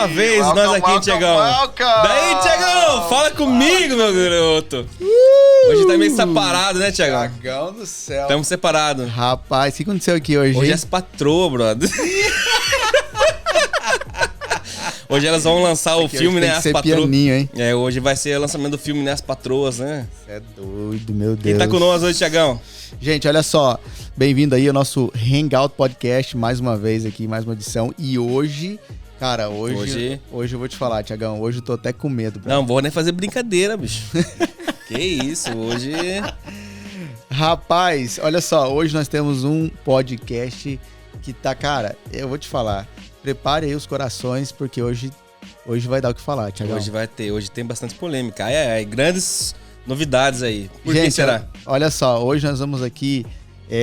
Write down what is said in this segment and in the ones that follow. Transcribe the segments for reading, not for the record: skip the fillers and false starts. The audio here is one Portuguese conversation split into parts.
uma vez, nós aqui, Tiagão. Daí, Tiagão, fala comigo, meu garoto. Hoje tá meio separado, né, Tiagão? Tiagão do céu. Estamos separados. Rapaz, o que aconteceu aqui hoje? Hoje é as patroas, brother. Hoje elas vão lançar o filme, né? As Patroas. Hein? É, hoje vai ser o lançamento do filme, né? As Patroas, né? Você é doido, meu Deus. Quem tá com nós hoje, Tiagão? Gente, olha só. Bem-vindo aí ao nosso Hangout Podcast, mais uma vez aqui, mais uma edição. E hoje, cara, hoje eu vou te falar, Tiagão, hoje eu tô até com medo. Bro. Não vou nem fazer brincadeira, bicho. Que isso, hoje... Rapaz, olha só, hoje nós temos um podcast que tá, cara, eu vou te falar, prepare aí os corações, porque hoje vai dar o que falar, Tiagão. Hoje tem bastante polêmica. Grandes novidades aí. Por Gente, que será? Olha só, hoje nós vamos aqui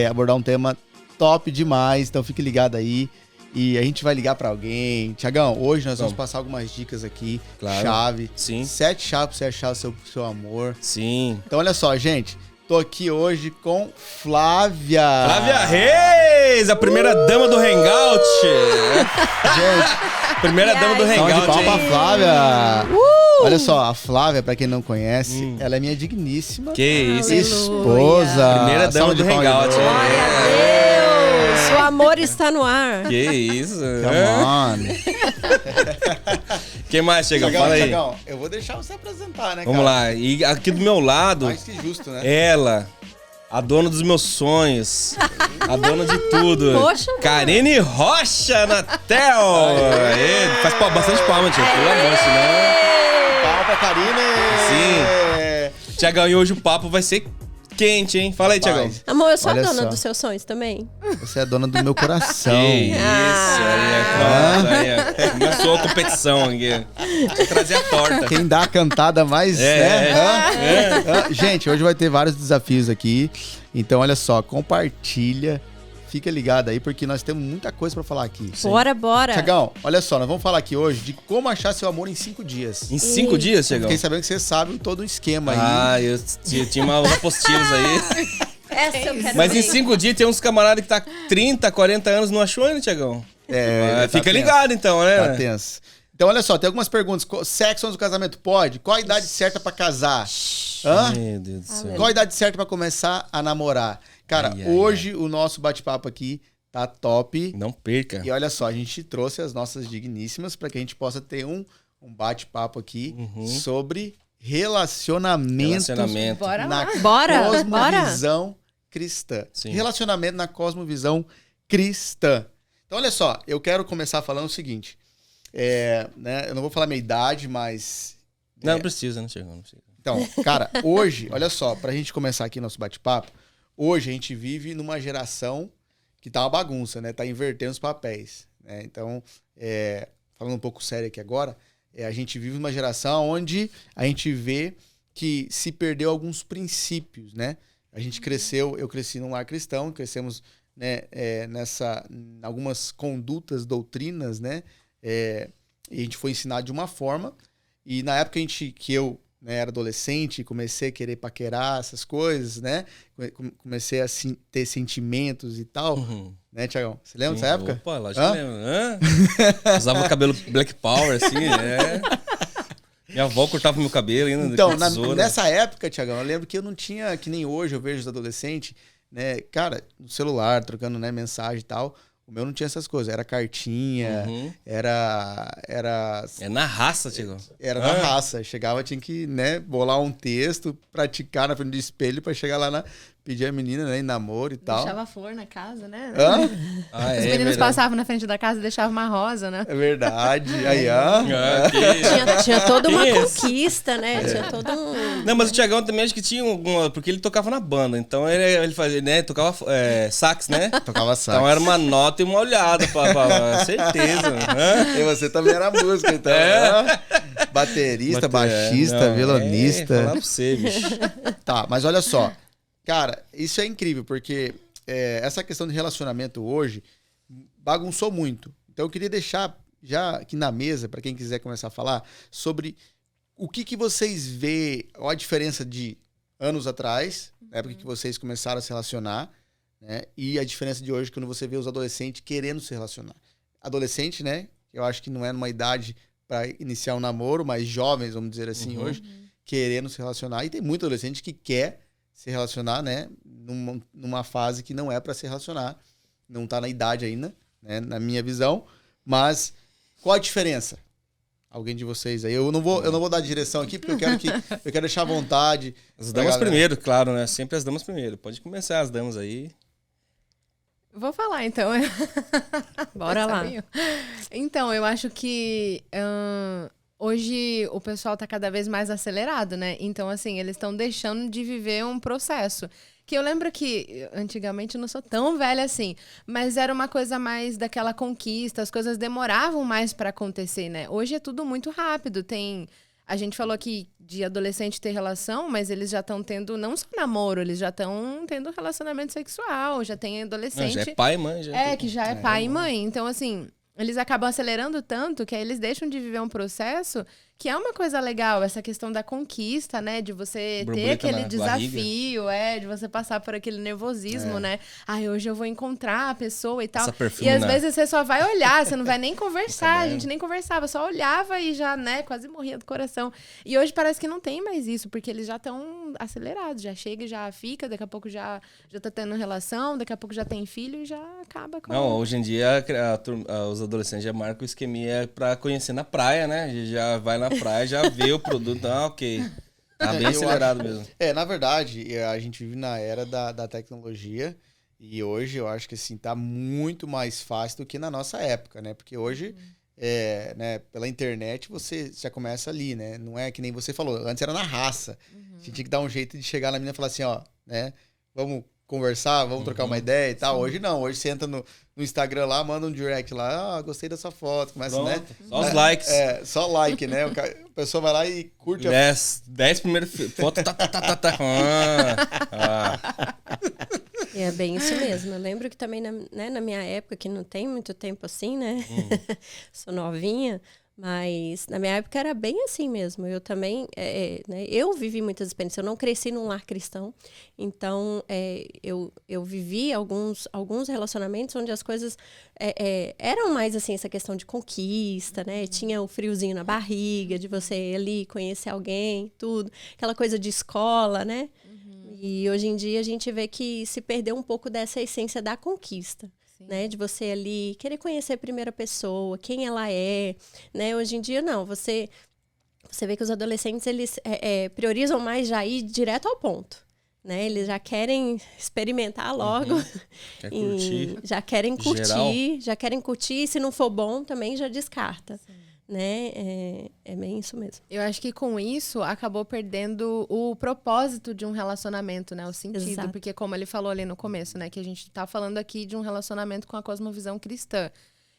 abordar um tema top demais, então fique ligado aí. E a gente vai ligar pra alguém. Tiagão, hoje nós vamos passar algumas dicas aqui. Claro. Chave. Sim. 7 chaves pra você achar o seu amor. Sim. Então olha só, gente. Tô aqui hoje com Flávia. Flávia Reis, a primeira dama do Hangout. Gente, primeira dama do Hangout. Salve de palma, Flávia. Olha só, a Flávia, pra quem não conhece, ela é minha digníssima Que isso. esposa. Primeira dama do Hangout. Glória a Deus. O amor está no ar. Que isso. Come on. Quem mais chega? Fala aí. Tiagão, eu vou deixar você apresentar, né, Vamos lá. E aqui do meu lado, Mais que justo, né? ela, a dona dos meus sonhos, a dona de tudo. Poxa, Karine Rocha Natel. Faz bastante palma, tio. Pelo amor, senão... Palma pra Karine. Sim. Tiagão, e hoje o papo vai ser quente, hein? Fala aí, Tiagão. amor, eu sou a Olha dona só. dos seus sonhos também. Você é dona do meu coração. Que isso, aí. Começou a competição aqui. Vou trazer a torta. Quem dá a cantada mais, Gente, hoje vai ter vários desafios aqui. Então, olha só, compartilha. Fica ligado aí, porque nós temos muita coisa pra falar aqui. Bora. Tiagão, olha só, nós vamos falar aqui hoje de como achar seu amor em 5 dias. Em 5 dias, Tiagão? Fiquei sabendo que você sabe todo o esquema aí. Ah, eu tinha umas apostilas aí. Essa eu quero Mas em ver. 5 dias tem uns camaradas que tá 30, 40 anos, não achou ainda, Tiagão? Fica tenso. ligado então, né? Tá tenso. Então, olha só, tem algumas perguntas. Sexo antes do casamento pode? Qual a idade certa pra casar? Hã? Meu Deus do céu. Qual a idade certa pra começar a namorar? Cara, hoje o nosso bate-papo aqui tá top. Não perca. E olha só, a gente trouxe as nossas digníssimas para que a gente possa ter um bate-papo aqui sobre relacionamento Bora na lá. Bora. cosmovisão cristã. Sim. Relacionamento na cosmovisão cristã. Então, olha só, eu quero começar falando o seguinte. Né, eu não vou falar minha idade, mas... Não precisa, né, Tiagão? Não precisa. Então, cara, hoje, olha só, pra gente começar aqui nosso bate-papo, hoje a gente vive numa geração que tá uma bagunça, né? Tá invertendo os papéis, né? Então, falando um pouco sério aqui agora, a gente vive numa geração onde a gente vê que se perdeu alguns princípios, né? A gente cresceu, eu cresci num lar cristão, crescemos, né, algumas condutas, doutrinas, né? E a gente foi ensinado de uma forma, e na época que eu era adolescente, comecei a querer paquerar essas coisas, né? Comecei a ter sentimentos e tal, né, Tiagão? Você lembra dessa época? Opa, lógico que lembro. Usava cabelo Black Power, assim, Minha avó cortava meu cabelo ainda. Então, nessa época, Tiagão, eu lembro que eu não tinha, que nem hoje eu vejo os adolescentes, né? Cara, no celular, trocando, né, mensagem e tal. O meu não tinha essas coisas, era cartinha, era... É na raça, Tiagão. Era na raça. Chegava, tinha que, né, bolar um texto, praticar na frente do espelho pra chegar lá pedir a menina, né, em namoro e tal. Deixava flor na casa, né? Hã? Os meninos passavam na frente da casa e deixavam uma rosa, né? É verdade. Aí, Tinha toda uma conquista, né? Tinha todo um... Não, mas o Tiagão também acho que tinha alguma... Porque ele tocava na banda, então ele fazia, né? Tocava sax, né? Tocava sax. Então era uma nota e uma olhada, certeza. E você também era música, então. Baterista, baixista, violonista. Falar pra você, bicho. Tá, mas olha só. Cara, isso é incrível, porque essa questão de relacionamento hoje bagunçou muito. Então eu queria deixar já aqui na mesa, para quem quiser começar a falar, sobre o que vocês vê, a diferença de anos atrás, na época que vocês começaram a se relacionar, né? E a diferença de hoje, quando você vê os adolescentes querendo se relacionar. Adolescente, né? Eu acho que não é numa idade para iniciar um namoro, mais jovens, vamos dizer assim, hoje, querendo se relacionar. E tem muito adolescente que quer se relacionar, né? Numa fase que não é para se relacionar. Não tá na idade ainda, né? Na minha visão. Mas qual a diferença? Alguém de vocês aí? Eu não vou dar direção aqui, porque eu quero deixar à vontade. As damas primeiro, claro, né? Sempre as damas primeiro. Pode começar as damas aí. Vou falar, então. Bora lá. Então, eu acho que hoje o pessoal tá cada vez mais acelerado, né? Então, assim, eles estão deixando de viver um processo. Que eu lembro que, antigamente, eu não sou tão velha assim, mas era uma coisa mais daquela conquista, as coisas demoravam mais para acontecer, né? Hoje é tudo muito rápido, A gente falou aqui de adolescente ter relação, mas eles já estão tendo, não só namoro, eles já estão tendo relacionamento sexual, já tem adolescente... Não, já é pai e mãe. Que já é pai e mãe. Então, assim, eles acabam acelerando tanto que aí eles deixam de viver um processo que é uma coisa legal, essa questão da conquista, né? De você ter aquele desafio, de você passar por aquele nervosismo, né? Hoje eu vou encontrar a pessoa e tal. E às vezes você só vai olhar, você não vai nem conversar. A gente nem conversava, só olhava e já, né, quase morria do coração. E hoje parece que não tem mais isso, porque eles já estão acelerados, já chega e já fica, daqui a pouco já tá tendo relação, daqui a pouco já tem filho e já acaba com... Não, hoje em dia os adolescentes já marcam o esqueminha pra conhecer na praia, né? Já vai na praia, já vê o produto, ok. Tá bem acelerado mesmo. Na verdade, a gente vive na era da tecnologia e hoje eu acho que assim, tá muito mais fácil do que na nossa época, né? Porque hoje, né, pela internet você já começa ali, né? Não é que nem você falou, antes era na raça. A gente tinha que dar um jeito de chegar na mina e falar assim, ó, né? Vamos conversar, vamos trocar uma ideia e tal. Hoje não, hoje você entra no Instagram lá, manda um direct lá, gostei da sua foto, começa, pronto, né? Só os likes. Só like, né? A pessoa vai lá e curte 10 primeiras fotos, É bem isso mesmo. Eu lembro que também na minha época, que não tem muito tempo assim, né? Sou novinha, mas na minha época era bem assim mesmo. Eu também, né? Eu vivi muitas experiências. Eu não cresci num lar cristão, então eu vivi alguns relacionamentos onde as coisas eram mais assim, essa questão de conquista, né? Tinha o friozinho na barriga de você ir ali conhecer alguém, tudo. Aquela coisa de escola, né? E hoje em dia a gente vê que se perdeu um pouco dessa essência da conquista. Né, de você ali querer conhecer a primeira pessoa, quem ela é, né? Hoje em dia, não. Você vê que os adolescentes, eles priorizam mais já ir direto ao ponto, né? Eles já querem experimentar logo. Quer curtir. Já querem curtir, geral. já querem curtir. Se não for bom, também já descarta. Sim. Né? É bem isso mesmo. Eu acho que com isso acabou perdendo o propósito de um relacionamento, né? O sentido. Exato. Porque como ele falou ali no começo, né? Que a gente tá falando aqui de um relacionamento com a cosmovisão cristã.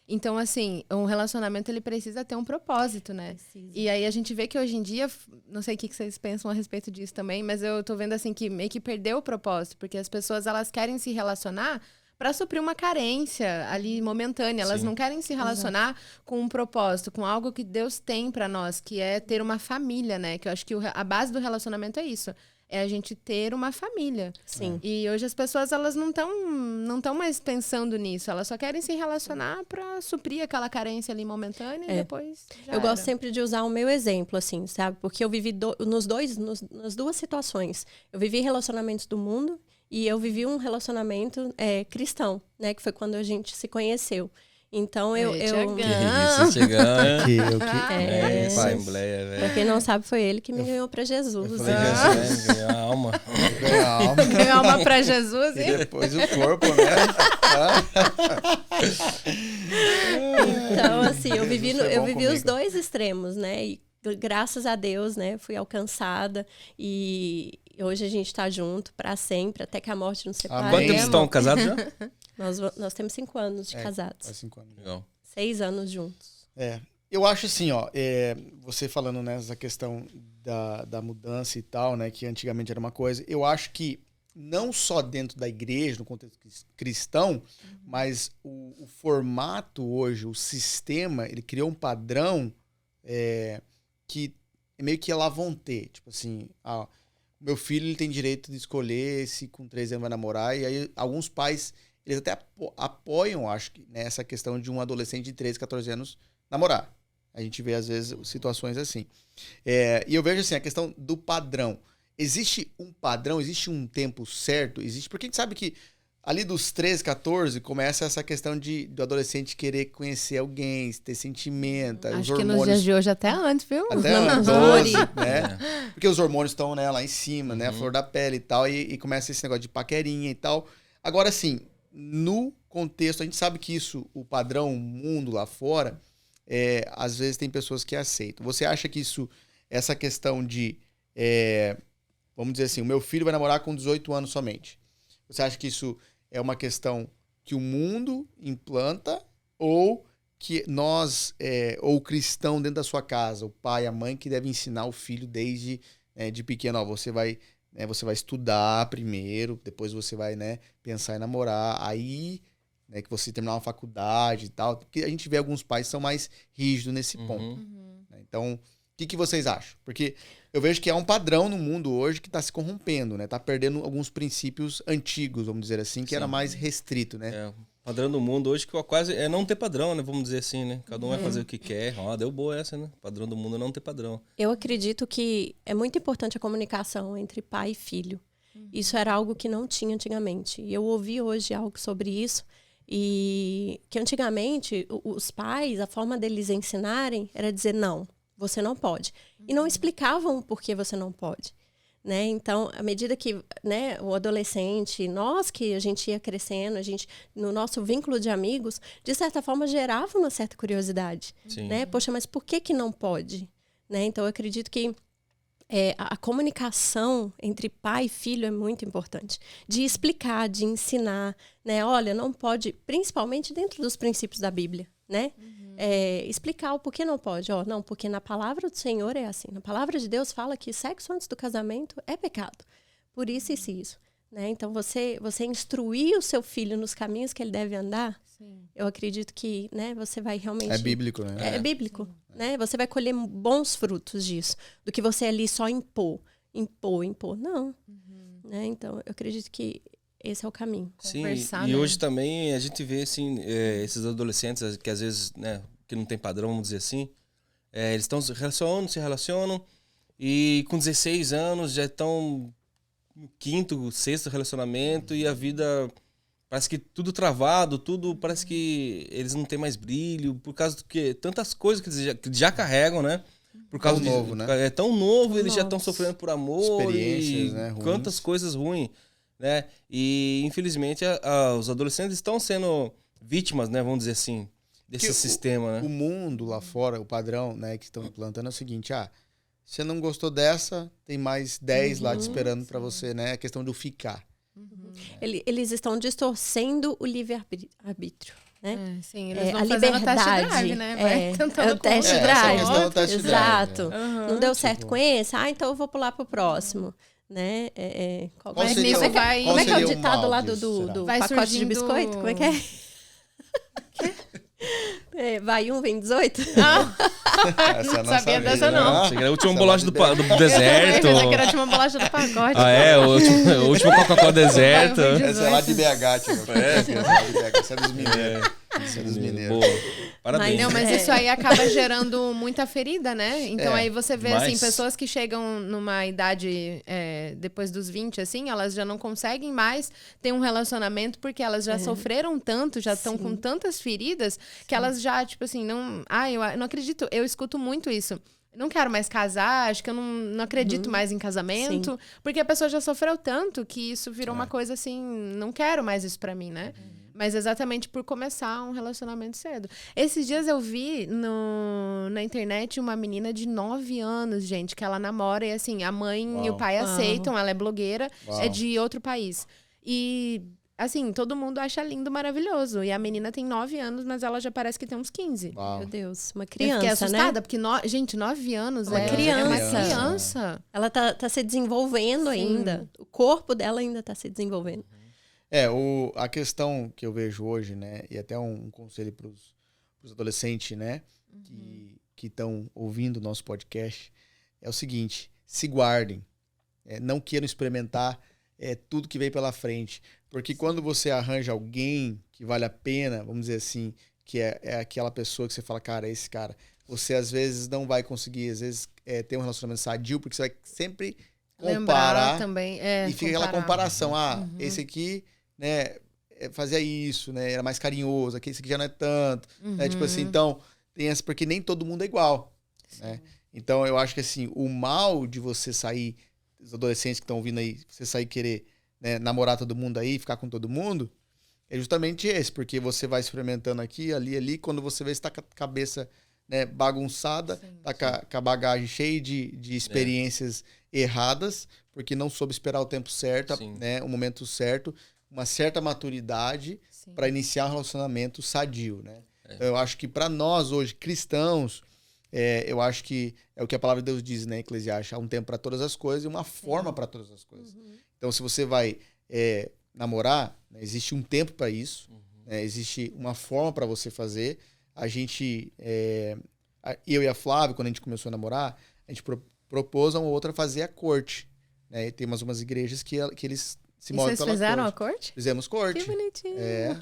Então, assim, um relacionamento ele precisa ter um propósito, né? Precisa. E aí a gente vê que hoje em dia, não sei o que vocês pensam a respeito disso também, mas eu tô vendo assim que meio que perdeu o propósito, porque as pessoas elas querem se relacionar para suprir uma carência ali momentânea. Elas não querem se relacionar com um propósito, com algo que Deus tem para nós, que é ter uma família, né? Que eu acho que a base do relacionamento é isso. É a gente ter uma família. Sim. E hoje as pessoas, elas não estão mais pensando nisso. Elas só querem se relacionar para suprir aquela carência ali momentânea e depois já gosto sempre de usar o meu exemplo, assim, sabe? Porque eu vivi nas duas situações. Eu vivi relacionamentos do mundo e eu vivi um relacionamento cristão, né? Que foi quando a gente se conheceu. Então, eu... Assembleia, velho. Pra quem não sabe, foi ele que me ganhou pra Jesus. Ganhou a alma. Ganhou a alma pra Jesus. E depois o corpo, né? Então, assim, eu vivi os dois extremos, né? E graças a Deus, né? Fui alcançada e hoje a gente tá junto pra sempre, até que a morte nos separe. Quanto tempo estão casados já? Nós temos 5 anos de casados. 5 anos. Legal. 6 anos juntos. Eu acho assim, ó, você falando nessa questão da mudança e tal, né, que antigamente era uma coisa, eu acho que não só dentro da igreja, no contexto cristão, mas o formato hoje, o sistema, ele criou um padrão que meio que lá vão ter, tipo assim, meu filho ele tem direito de escolher se com 13 anos vai namorar, e aí alguns pais, eles até apoiam, acho que, nessa questão de um adolescente de 13, 14 anos namorar. A gente vê, às vezes, situações assim. E eu vejo, assim, a questão do padrão. Existe um padrão, existe um tempo certo? Existe, porque a gente sabe que ali dos 13, 14, começa essa questão do adolescente querer conhecer alguém, ter sentimento. Acho os que hormônios, nos dias de hoje até antes, viu? até antes, 12, né? Porque os hormônios estão, né, lá em cima, né? A flor da pele e tal, e começa esse negócio de paquerinha e tal. Agora, assim, no contexto, a gente sabe que isso, o padrão, o mundo lá fora, às vezes tem pessoas que aceitam. Você acha que isso, essa questão de, vamos dizer assim, o meu filho vai namorar com 18 anos somente. Você acha que isso é uma questão que o mundo implanta ou que nós, ou o cristão dentro da sua casa, o pai, a mãe, que deve ensinar o filho desde de pequeno, ó, você vai estudar primeiro, depois você vai, né, pensar em namorar, aí, né, que você terminar uma faculdade e tal, porque a gente vê alguns pais que são mais rígidos nesse ponto. Né? Então, o que vocês acham? Porque eu vejo que é um padrão no mundo hoje que está se corrompendo, né? Tá perdendo alguns princípios antigos, vamos dizer assim, que era mais restrito, né? O padrão do mundo hoje que quase é não ter padrão, né? Vamos dizer assim, né? Cada um vai fazer o que quer. Ó, deu boa essa, né? O padrão do mundo é não ter padrão. Eu acredito que é muito importante a comunicação entre pai e filho. Isso era algo que não tinha antigamente. E eu ouvi hoje algo sobre isso. E que antigamente os pais, a forma deles ensinarem era dizer não. Você não pode. E não explicavam por que você não pode. Né? Então, à medida que, né, o adolescente, nós que a gente ia crescendo, a gente, no nosso vínculo de amigos, de certa forma gerava uma certa curiosidade. Né? Poxa, mas por que não pode? Né? Então, eu acredito que a comunicação entre pai e filho é muito importante. De explicar, de ensinar. Né? Olha, não pode, principalmente dentro dos princípios da Bíblia. Né? Explicar o porquê não pode. Não, porque na palavra do Senhor é assim. Na palavra de Deus fala que sexo antes do casamento é pecado. Por isso e isso. Né? Então, você instruir o seu filho nos caminhos que ele deve andar, eu acredito que, né, você vai realmente... É bíblico, né? É bíblico. Né? Você vai colher bons frutos disso. Do que você ali só impor. Não. Né? Então, eu acredito que esse é o caminho. Sim, e hoje também a gente vê assim, esses adolescentes que às vezes, né, que não tem padrão, vamos dizer assim, eles se relacionam e com 16 anos já estão no 5º, 6º relacionamento e a vida parece que tudo travado, tudo parece que eles não têm mais brilho, por causa do que tantas coisas que eles já carregam, né? Por causa tão novo, né? É tão novo, eles já estão sofrendo por amor, experiências, né, ruins. Quantas coisas ruins. Né? E, infelizmente, os adolescentes estão sendo vítimas, né? Vamos dizer assim, desse sistema, né? O mundo lá fora, o padrão, né, que estão implantando é o seguinte, você não gostou dessa, tem mais 10 lá te esperando para você, né? A questão do ficar. Eles estão distorcendo o livre-arbítrio. Né? Sim, eles vão fazendo o test drive, né? O test drive. Essa test drive. Exato. Não deu certo com esse? Então eu vou pular pro próximo. Né? Como é que é o ditado lá do pacote surgindo... de biscoito? Como é que é? Vai 1, vem 18? Não sabia dessa, não. Cheguei a última bolacha do deserto. Eu que era a última bolacha do pacote. O último Coca-Cola deserto. Essa é lá de BH, tipo. Essa é dos mineiros. Essa é dos mineiros. Parabéns. Mas isso aí acaba gerando muita ferida, né? Então aí você vê, assim, pessoas que chegam numa idade depois dos 20, assim, elas já não conseguem mais ter um relacionamento porque elas já sofreram tanto, já estão com tantas feridas, que elas já, tipo assim, não... eu não acredito, eu escuto muito isso. Não quero mais casar, acho que eu não acredito mais em casamento, porque a pessoa já sofreu tanto que isso virou uma coisa assim, não quero mais isso pra mim, né? Mas exatamente por começar um relacionamento cedo. Esses dias eu vi na internet uma menina de 9 anos, gente, que ela namora e assim, a mãe e o pai aceitam, ela é blogueira, é de outro país. E assim, todo mundo acha lindo, maravilhoso. E a menina tem 9 anos, mas ela já parece que tem uns 15. Meu Deus, uma criança, eu fiquei assustada, né? porque, gente, 9 anos uma criança. É uma criança. Ela tá se desenvolvendo ainda. O corpo dela ainda tá se desenvolvendo. A questão que eu vejo hoje, né, e até um conselho para os adolescentes, né, que estão ouvindo o nosso podcast, é o seguinte: se guardem, não queiram experimentar tudo que vem pela frente, porque quando você arranja alguém que vale a pena, vamos dizer assim, que é aquela pessoa que você fala, cara, esse cara, você às vezes não vai conseguir, às vezes, ter um relacionamento sadio, porque você vai sempre Lembrar comparar também, e fica aquela comparação. Esse aqui, né, fazia isso, né, era mais carinhoso, esse aqui já não é tanto, né, tipo assim, então, tem essa, porque nem todo mundo é igual, né? Então, eu acho que, assim, o mal de você sair, os adolescentes que estão ouvindo aí, você sair querer, né, namorar todo mundo aí, ficar com todo mundo, é justamente esse, porque você vai experimentando aqui, ali, quando você vê, você tá com a cabeça, né, bagunçada, com a bagagem cheia de experiências erradas, porque não soube esperar o tempo certo, né, o momento certo, uma certa maturidade para iniciar um relacionamento sadio, né? Então, eu acho que para nós hoje, cristãos, eu acho que é o que a palavra de Deus diz, né, Eclesiastes, há um tempo para todas as coisas e uma forma para todas as coisas. Então, se você vai namorar, né, existe um tempo para isso, né, existe uma forma para você fazer. A gente, eu e a Flávia, quando a gente começou a namorar, a gente propôs a uma outra fazer a corte, né? E tem umas igrejas que eles se movem pela corte. Vocês fizeram a corte? Fizemos corte. Que bonitinho.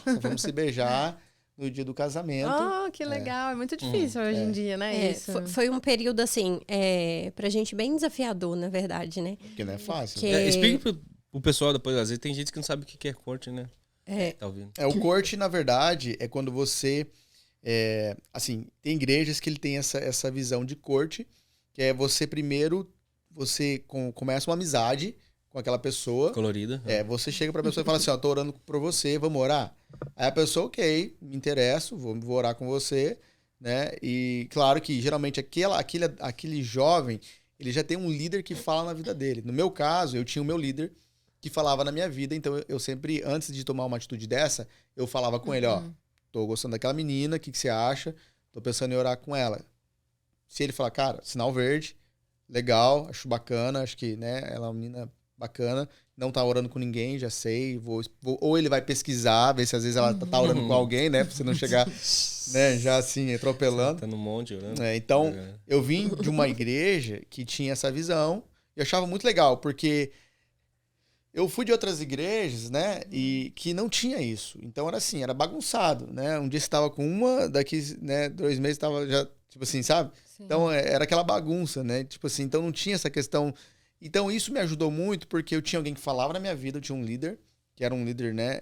Só vamos se beijar no dia do casamento. Oh, que legal. É muito difícil hoje em dia, né? Isso. Foi um período, assim, pra gente bem desafiador, na verdade, né? Porque não é fácil. Explica pro pessoal depois, às vezes tem gente que não sabe o que é corte, né? Tá ouvindo. O corte, na verdade, é quando você... assim, tem igrejas que ele tem essa visão de corte, que é você primeiro, começa uma amizade com aquela pessoa. Colorida. Você chega pra pessoa e fala assim, tô orando por você, vamos orar? Aí a pessoa, ok, me interesso, vou orar com você, né? E claro que geralmente aquele jovem, ele já tem um líder que fala na vida dele. No meu caso, eu tinha o meu líder que falava na minha vida, então eu sempre, antes de tomar uma atitude dessa, eu falava com ele, tô gostando daquela menina, o que você acha? Tô pensando em orar com ela. Se ele falar, cara, sinal verde, legal, acho bacana, acho que, né, ela é uma menina bacana, não tá orando com ninguém, já sei, ou ele vai pesquisar, ver se às vezes ela tá orando com alguém, né, pra você não chegar, né, já assim, atropelando. Tá no monte orando. Então, eu vim de uma igreja que tinha essa visão, e eu achava muito legal, porque eu fui de outras igrejas, né, e que não tinha isso. Então era assim, era bagunçado, né? Um dia você estava com uma, daqui, né, 2 meses estava já, tipo assim, sabe? Sim. Então era aquela bagunça, né? Tipo assim, então não tinha essa questão. Então isso me ajudou muito, porque eu tinha alguém que falava na minha vida, eu tinha um líder, que era um líder, né,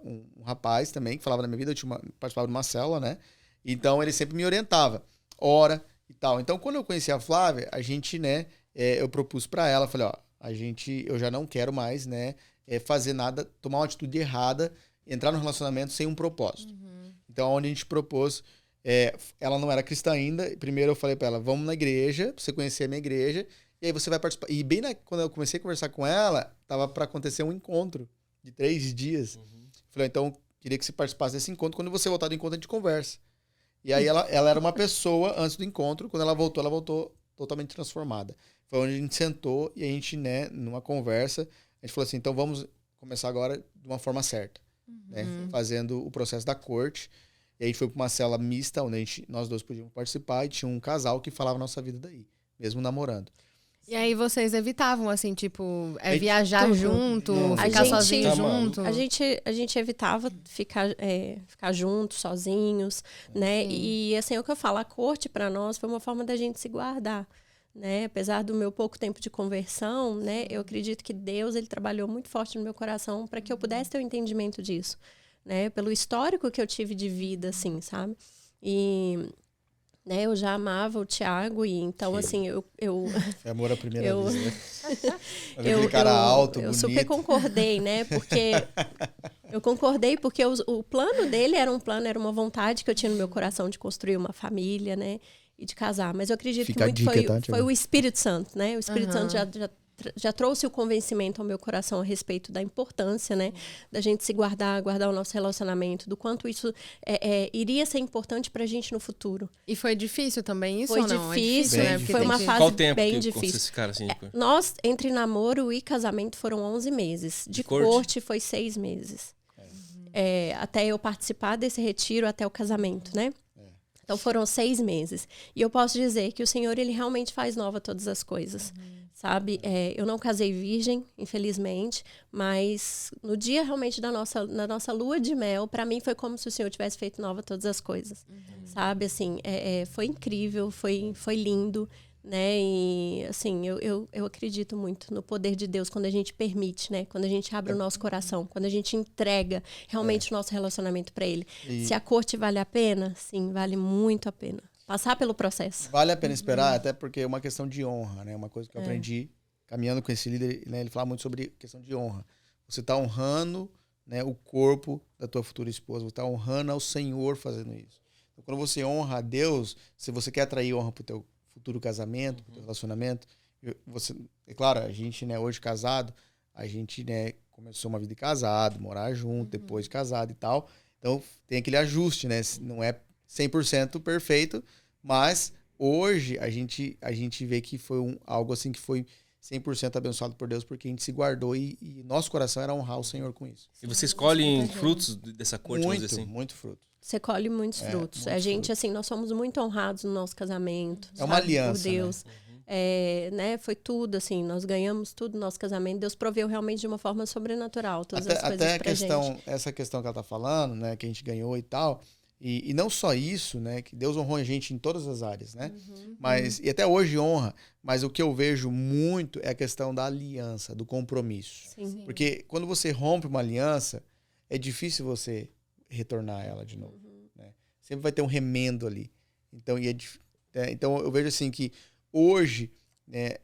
um rapaz também, que falava na minha vida, eu participava de uma célula, né? Então ele sempre me orientava, ora e tal. Então quando eu conheci a Flávia, a gente, né, eu propus para ela, falei, eu já não quero mais, né, fazer nada, tomar uma atitude errada, entrar no relacionamento sem um propósito. Então, onde a gente propôs, ela não era cristã ainda, primeiro eu falei para ela, vamos na igreja, pra você conhecer a minha igreja, e aí você vai participar. E bem quando eu comecei a conversar com ela, tava para acontecer um encontro de 3 dias. Falei, então, queria que você participasse desse encontro, quando você voltar do encontro a gente conversa. E aí ela era uma pessoa antes do encontro, quando ela voltou totalmente transformada. Foi onde a gente sentou e a gente, né, numa conversa, a gente falou assim, então vamos começar agora de uma forma certa, né, fazendo o processo da corte. E a gente foi para uma célula mista, onde nós dois podíamos participar, e tinha um casal que falava a nossa vida daí, mesmo namorando. E aí vocês evitavam, assim, tipo, viajar junto, ficar sozinho junto? A gente evitava ficar junto, sozinhos, né? E assim, é o que eu falo, a corte para nós foi uma forma da gente se guardar, né? Apesar do meu pouco tempo de conversão, né? Eu acredito que Deus, ele trabalhou muito forte no meu coração para que eu pudesse ter o entendimento disso, né? Pelo histórico que eu tive de vida, assim, sabe? E... né, eu já amava o Thiago, e então, assim, eu Foi amor à primeira vista, né? Aquele cara alto, bonito. Eu super concordei, né? Porque... eu concordei porque o plano dele era uma vontade que eu tinha no meu coração de construir uma família, né? E de casar. Mas eu acredito que muito foi o Espírito Santo, né? O Espírito Santo já trouxe o convencimento ao meu coração a respeito da importância, né, da gente se guardar o nosso relacionamento, do quanto isso iria ser importante pra gente no futuro. E foi difícil também isso foi ou não? Difícil, né? Foi uma fase Qual tempo bem que difícil. Vocês ficaram assim, depois? Nós, entre namoro e casamento, foram 11 meses. De corte foi 6 meses. Até eu participar desse retiro, até o casamento, né? Então foram 6 meses. E eu posso dizer que o Senhor, ele realmente faz nova todas as coisas. sabe? Eu não casei virgem, infelizmente, mas no dia realmente da nossa lua de mel, para mim foi como se o Senhor tivesse feito nova todas as coisas, sabe? Assim, foi incrível, foi lindo, né? E assim, eu acredito muito no poder de Deus quando a gente permite, né? Quando a gente abre o nosso coração, quando a gente entrega realmente o nosso relacionamento para Ele. Se a corte vale a pena, sim, vale muito a pena. Passar pelo processo. Vale a pena esperar, até porque é uma questão de honra, né? Uma coisa que eu aprendi caminhando com esse líder, né? Ele fala muito sobre questão de honra. Você está honrando, né, o corpo da tua futura esposa, você está honrando ao Senhor fazendo isso. Então, quando você honra a Deus, se você quer atrair honra para o teu futuro casamento, para o teu relacionamento, você, é claro, a gente, né, hoje casado, a gente, né, começou uma vida de casado, morar junto, depois casado e tal. Então, tem aquele ajuste, né? Não é 100% perfeito, mas hoje a gente vê que foi algo assim que foi 100% abençoado por Deus, porque a gente se guardou e nosso coração era honrar o Senhor com isso. E você escolhe frutos dessa corte, vamos dizer assim? Muito fruto. Você colhe muitos frutos. A gente, assim, nós somos muito honrados no nosso casamento. É uma aliança, por Deus. Né? Foi tudo, assim, nós ganhamos tudo no nosso casamento. Deus proveu realmente de uma forma sobrenatural todas as coisas até pra gente. essa questão que ela tá falando, né, que a gente ganhou e tal, e não só isso, né, que Deus honrou a gente em todas as áreas, né, mas, e até hoje honra, mas o que eu vejo muito é a questão da aliança, do compromisso. Sim. Porque quando você rompe uma aliança, é difícil você retornar ela de novo, né? Sempre vai ter um remendo ali. Então, então eu vejo assim que hoje, né,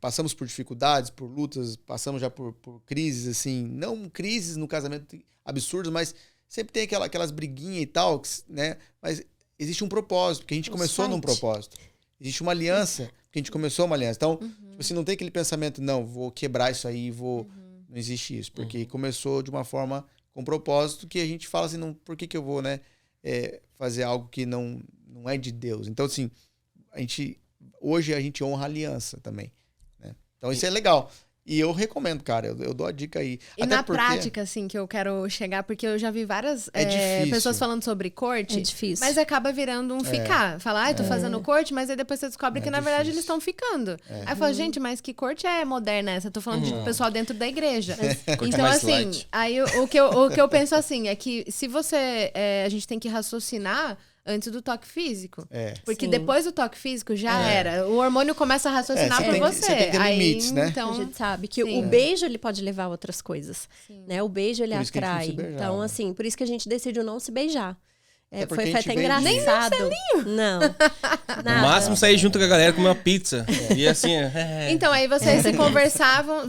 passamos por dificuldades, por lutas, passamos já por crises, assim, não crises no casamento absurdas, mas sempre tem aquelas briguinhas e tal, né? Mas existe um propósito, porque a gente começou num propósito. Existe uma aliança, porque a gente começou uma aliança. Então, tipo assim, não tem aquele pensamento, não, vou quebrar isso aí, vou... Não existe isso, porque começou de uma forma com propósito que a gente fala assim, não, por que eu vou, né, fazer algo que não é de Deus? Então, assim, hoje a gente honra a aliança também, né? Então, isso é legal. E eu recomendo, cara, eu dou a dica aí. E até na prática, assim, que eu quero chegar, porque eu já vi várias pessoas falando sobre corte. É difícil. Mas acaba virando um ficar. Falar, tô fazendo corte, mas aí depois você descobre que, na verdade, eles estão ficando. Aí eu falo, gente, mas que corte é moderna essa? Tô falando de pessoal dentro da igreja. Então, assim, light. Aí o que eu penso assim, é que se você... a gente tem que raciocinar antes do toque físico. Porque depois do toque físico já era. O hormônio começa a raciocinar por você. Você tem que ter limites, né? Então, a gente sabe que o beijo, ele pode levar a outras coisas. Né? O beijo, ele atrai. Então, assim, por isso que a gente decidiu não se beijar. Foi até engraçado. Nem não. No máximo sair junto com a galera comer uma pizza. E assim. Então, aí vocês se conversavam.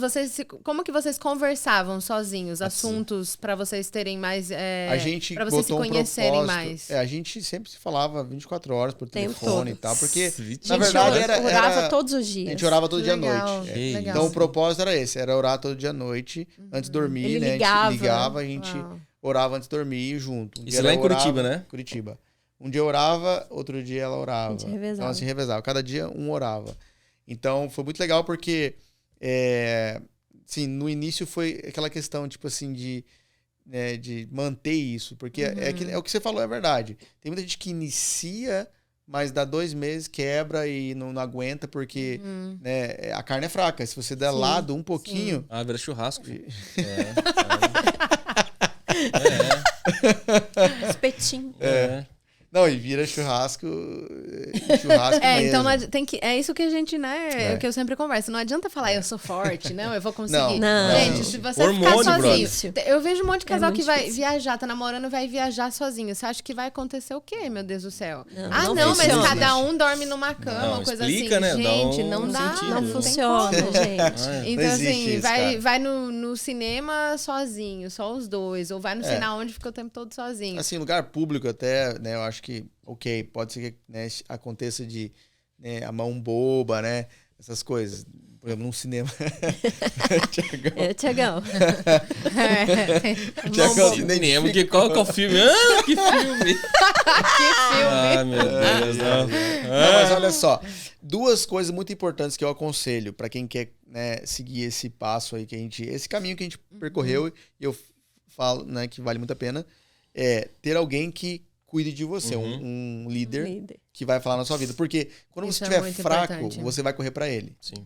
Como que vocês conversavam sozinhos? Assuntos pra vocês terem mais. A gente pra vocês se conhecerem mais. A gente sempre se falava 24 horas por telefone e tal. Porque, na verdade, orava todos os dias. A gente orava todo dia à noite. Legal. Então, o propósito era esse: era orar todo dia à noite, antes de dormir, Ele né? ligava. A gente ligava, a gente orava antes de dormir junto. Isso lá em Curitiba, né? Curitiba. Um dia eu orava, outro dia ela orava. A gente revezava. Então, assim, revezava. Cada dia um orava. Então, foi muito legal porque, assim, no início foi aquela questão, tipo assim, de manter isso. Porque é o que você falou, é verdade. Tem muita gente que inicia, mas dá 2 meses, quebra e não aguenta, porque né, a carne é fraca. Se você der lado um pouquinho... vira churrasco. Espetinho. Não, e vira churrasco mesmo. Então é isso que a gente, né? É o que eu sempre converso. Não adianta falar, eu sou forte, não, eu vou conseguir. Não. Gente, se você Hormônio, ficar sozinho. brother. Eu vejo um monte de casal que vai difícil. viajar, tá namorando, vai viajar sozinho. Você acha que vai acontecer o quê, meu Deus do céu? Não Mas funciona. cada um dorme numa cama, Não, coisa explica, assim. né? Dá Gente, um não dá. sentido. Não Não funciona, gente. Então, Não existe assim, isso, vai no cinema sozinho, só os dois. Ou vai não sei na onde, fica o tempo todo sozinho. Assim, lugar público até, né, eu acho que, pode ser que, né, aconteça de, né, a mão boba, né, essas coisas. Por exemplo, num cinema. Tiagão. Cinema, qual que é o filme? Que filme! Ah, meu Deus. Não, mas olha só, 2 coisas muito importantes que eu aconselho para quem quer, né, seguir esse passo aí, esse caminho que a gente percorreu, e eu falo, né, que vale muito a pena, ter alguém que cuide de você, um líder que vai falar na sua vida. Porque quando Isso você é estiver muito fraco, importante. você vai correr para ele. Sim.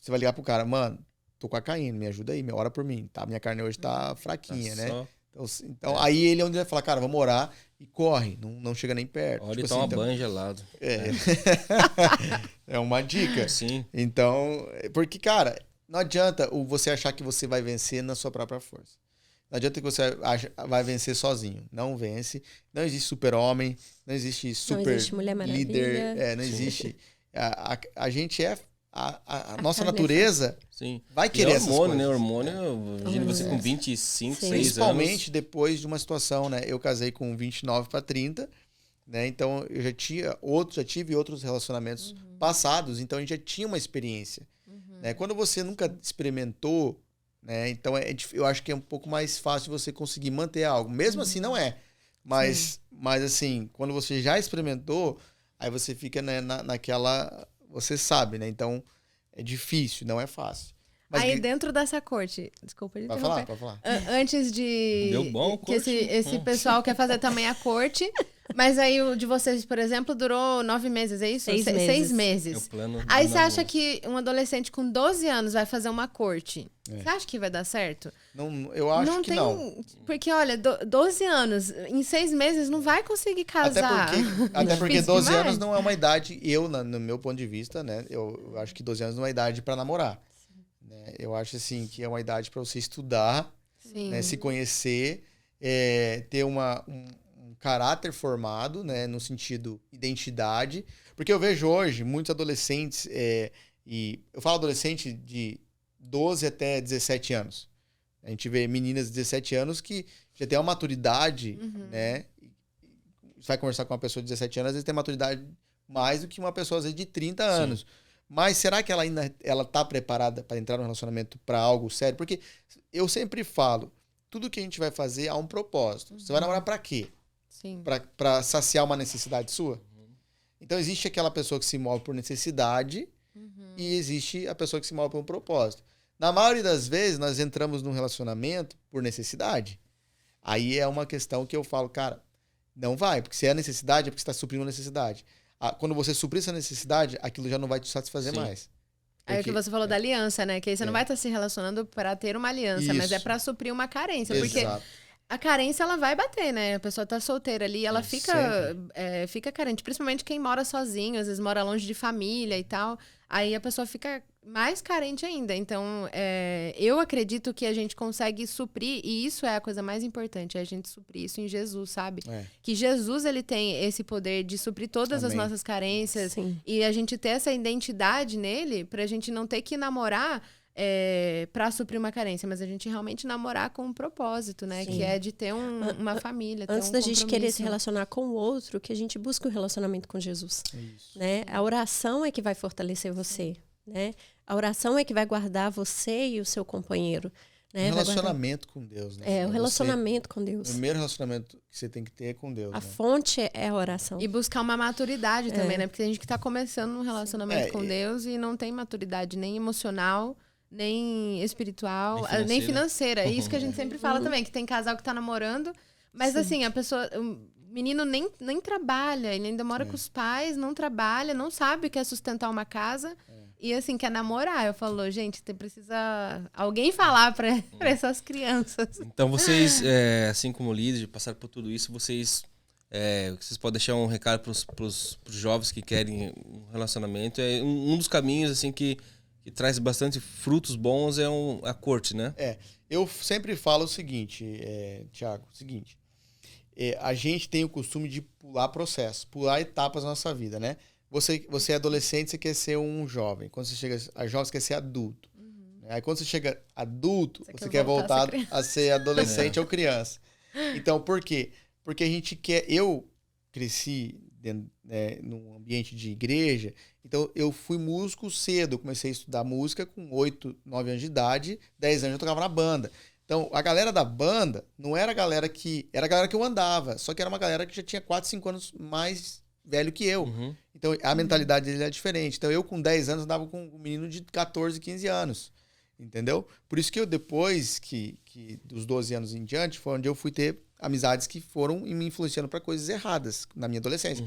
Você vai ligar pro cara, mano, tô com a caindo, me ajuda aí, ora por mim, tá? Minha carne hoje tá fraquinha, né? Então aí ele é onde vai falar, cara, vamos orar e corre, não chega nem perto. Olha, tipo toma assim, banho gelado. É uma dica. Sim. Então, porque, cara, não adianta você achar que você vai vencer na sua própria força. Não adianta que você vai vencer sozinho. Não vence. Não existe super-homem, não existe super não existe Mulher líder. Maravilha. Não existe. A gente é... A nossa carne natureza Sim. vai querer essas hormônio, coisas. né? Hormônio, imagina você com 25, Sim. 6 Principalmente anos. depois de uma situação, né? Eu casei com 29 para 30, né? Então eu já tive outros relacionamentos passados, então a gente já tinha uma experiência. Né? Quando você nunca experimentou, né? Então eu acho que é um pouco mais fácil você conseguir manter algo. Mesmo assim não é. Mas assim, quando você já experimentou, aí você fica, né, naquela... Você sabe, né? Então é difícil, não é fácil. Mas aí dentro dessa corte, desculpa de interromper. Pode falar. Antes de Deu bom, que corte. esse pessoal quer fazer também a corte, mas aí o de vocês, por exemplo, durou 9 meses, é isso? 6 6 meses. meses. É o plano Aí do você acha namoro. que um adolescente com 12 anos vai fazer uma corte? Você acha que vai dar certo? Não, eu acho que não. Porque, olha, 12 anos, em 6 meses não vai conseguir casar. Até porque Difícil 12 demais. anos não é uma idade, no meu ponto de vista, né? Eu acho que 12 anos não é uma idade para namorar. Né? Eu acho, assim, que é uma idade para você estudar, Sim. né? Se conhecer, ter um caráter formado, né? No sentido identidade. Porque eu vejo hoje muitos adolescentes, e eu falo adolescente de 12 até 17 anos. A gente vê meninas de 17 anos que já tem uma maturidade, né? Você vai conversar com uma pessoa de 17 anos, às vezes tem maturidade mais do que uma pessoa, às vezes, de 30 anos. Mas será que ela tá preparada para entrar num relacionamento para algo sério? Porque eu sempre falo, tudo que a gente vai fazer há um propósito. Você vai namorar para quê? Sim. Para saciar uma necessidade sua? Então existe aquela pessoa que se move por necessidade e existe a pessoa que se move por um propósito. Na maioria das vezes, nós entramos num relacionamento por necessidade. Aí é uma questão que eu falo, cara, não vai, porque se é necessidade, é porque você está suprindo a necessidade. Quando você suprir essa necessidade, aquilo já não vai te satisfazer mais. Aí o que você falou da aliança, né? Que aí você não vai estar se relacionando para ter uma aliança, mas é Isso. para suprir uma carência. Exato. Porque a carência, ela vai bater, né? A pessoa tá solteira ali, ela fica carente. Principalmente quem mora sozinho, às vezes mora longe de família e tal. Aí a pessoa fica mais carente ainda. Então, eu acredito que a gente consegue suprir, e isso é a coisa mais importante, é a gente suprir isso em Jesus, sabe? Que Jesus, ele tem esse poder de suprir todas as nossas carências. Sim. E a gente ter essa identidade nele, pra gente não ter que namorar pra suprir uma carência, mas a gente realmente namorar com um propósito, né? Sim. Que é de ter uma família, Antes ter um da gente querer se compromisso. relacionar com o outro, que a gente busca um relacionamento com Jesus. Isso. Né? A oração é que vai fortalecer você. Né? A oração é que vai guardar você e o seu companheiro. Né? Relacionamento com Deus, né? O relacionamento com Deus. O primeiro relacionamento que você tem que ter é com Deus. A né? fonte é a oração. E buscar uma maturidade também, né? Porque tem gente que tá começando um relacionamento com É, Deus e não tem maturidade nem emocional, nem espiritual, Nem nem financeira. financeira. É isso que a gente sempre fala também, que tem casal que tá namorando, mas Sim. assim, o menino nem trabalha, ele ainda mora com os pais, não trabalha, não sabe o que é sustentar uma casa. E assim, quer namorar. Eu falo, gente, precisa alguém falar pra essas crianças. Então vocês, assim como líderes, passaram por tudo isso, vocês podem deixar um recado pros jovens que querem um relacionamento. Um dos caminhos assim que traz bastante frutos bons é a corte, né? Eu sempre falo o seguinte, Thiago, a gente tem o costume de pular processos, pular etapas na nossa vida, né? Você é adolescente, você quer ser um jovem. Quando você chega a jovem, você quer ser adulto. Aí quando você chega adulto, você quer voltar a ser adolescente ou criança. Então, por quê? Porque a gente quer... Eu cresci num ambiente de igreja, então eu fui músico cedo. Eu comecei a estudar música com 8, 9 anos de idade, 10 anos eu tocava na banda. Então, a galera da banda não era a galera que... Era a galera que eu andava, só que era uma galera que já tinha 4, 5 anos mais velho que eu. Então, a mentalidade dele é diferente. Então, eu com 10 anos andava com um menino de 14, 15 anos. Entendeu? Por isso que eu, depois que dos 12 anos em diante, foi onde eu fui ter amizades que foram me influenciando para coisas erradas na minha adolescência.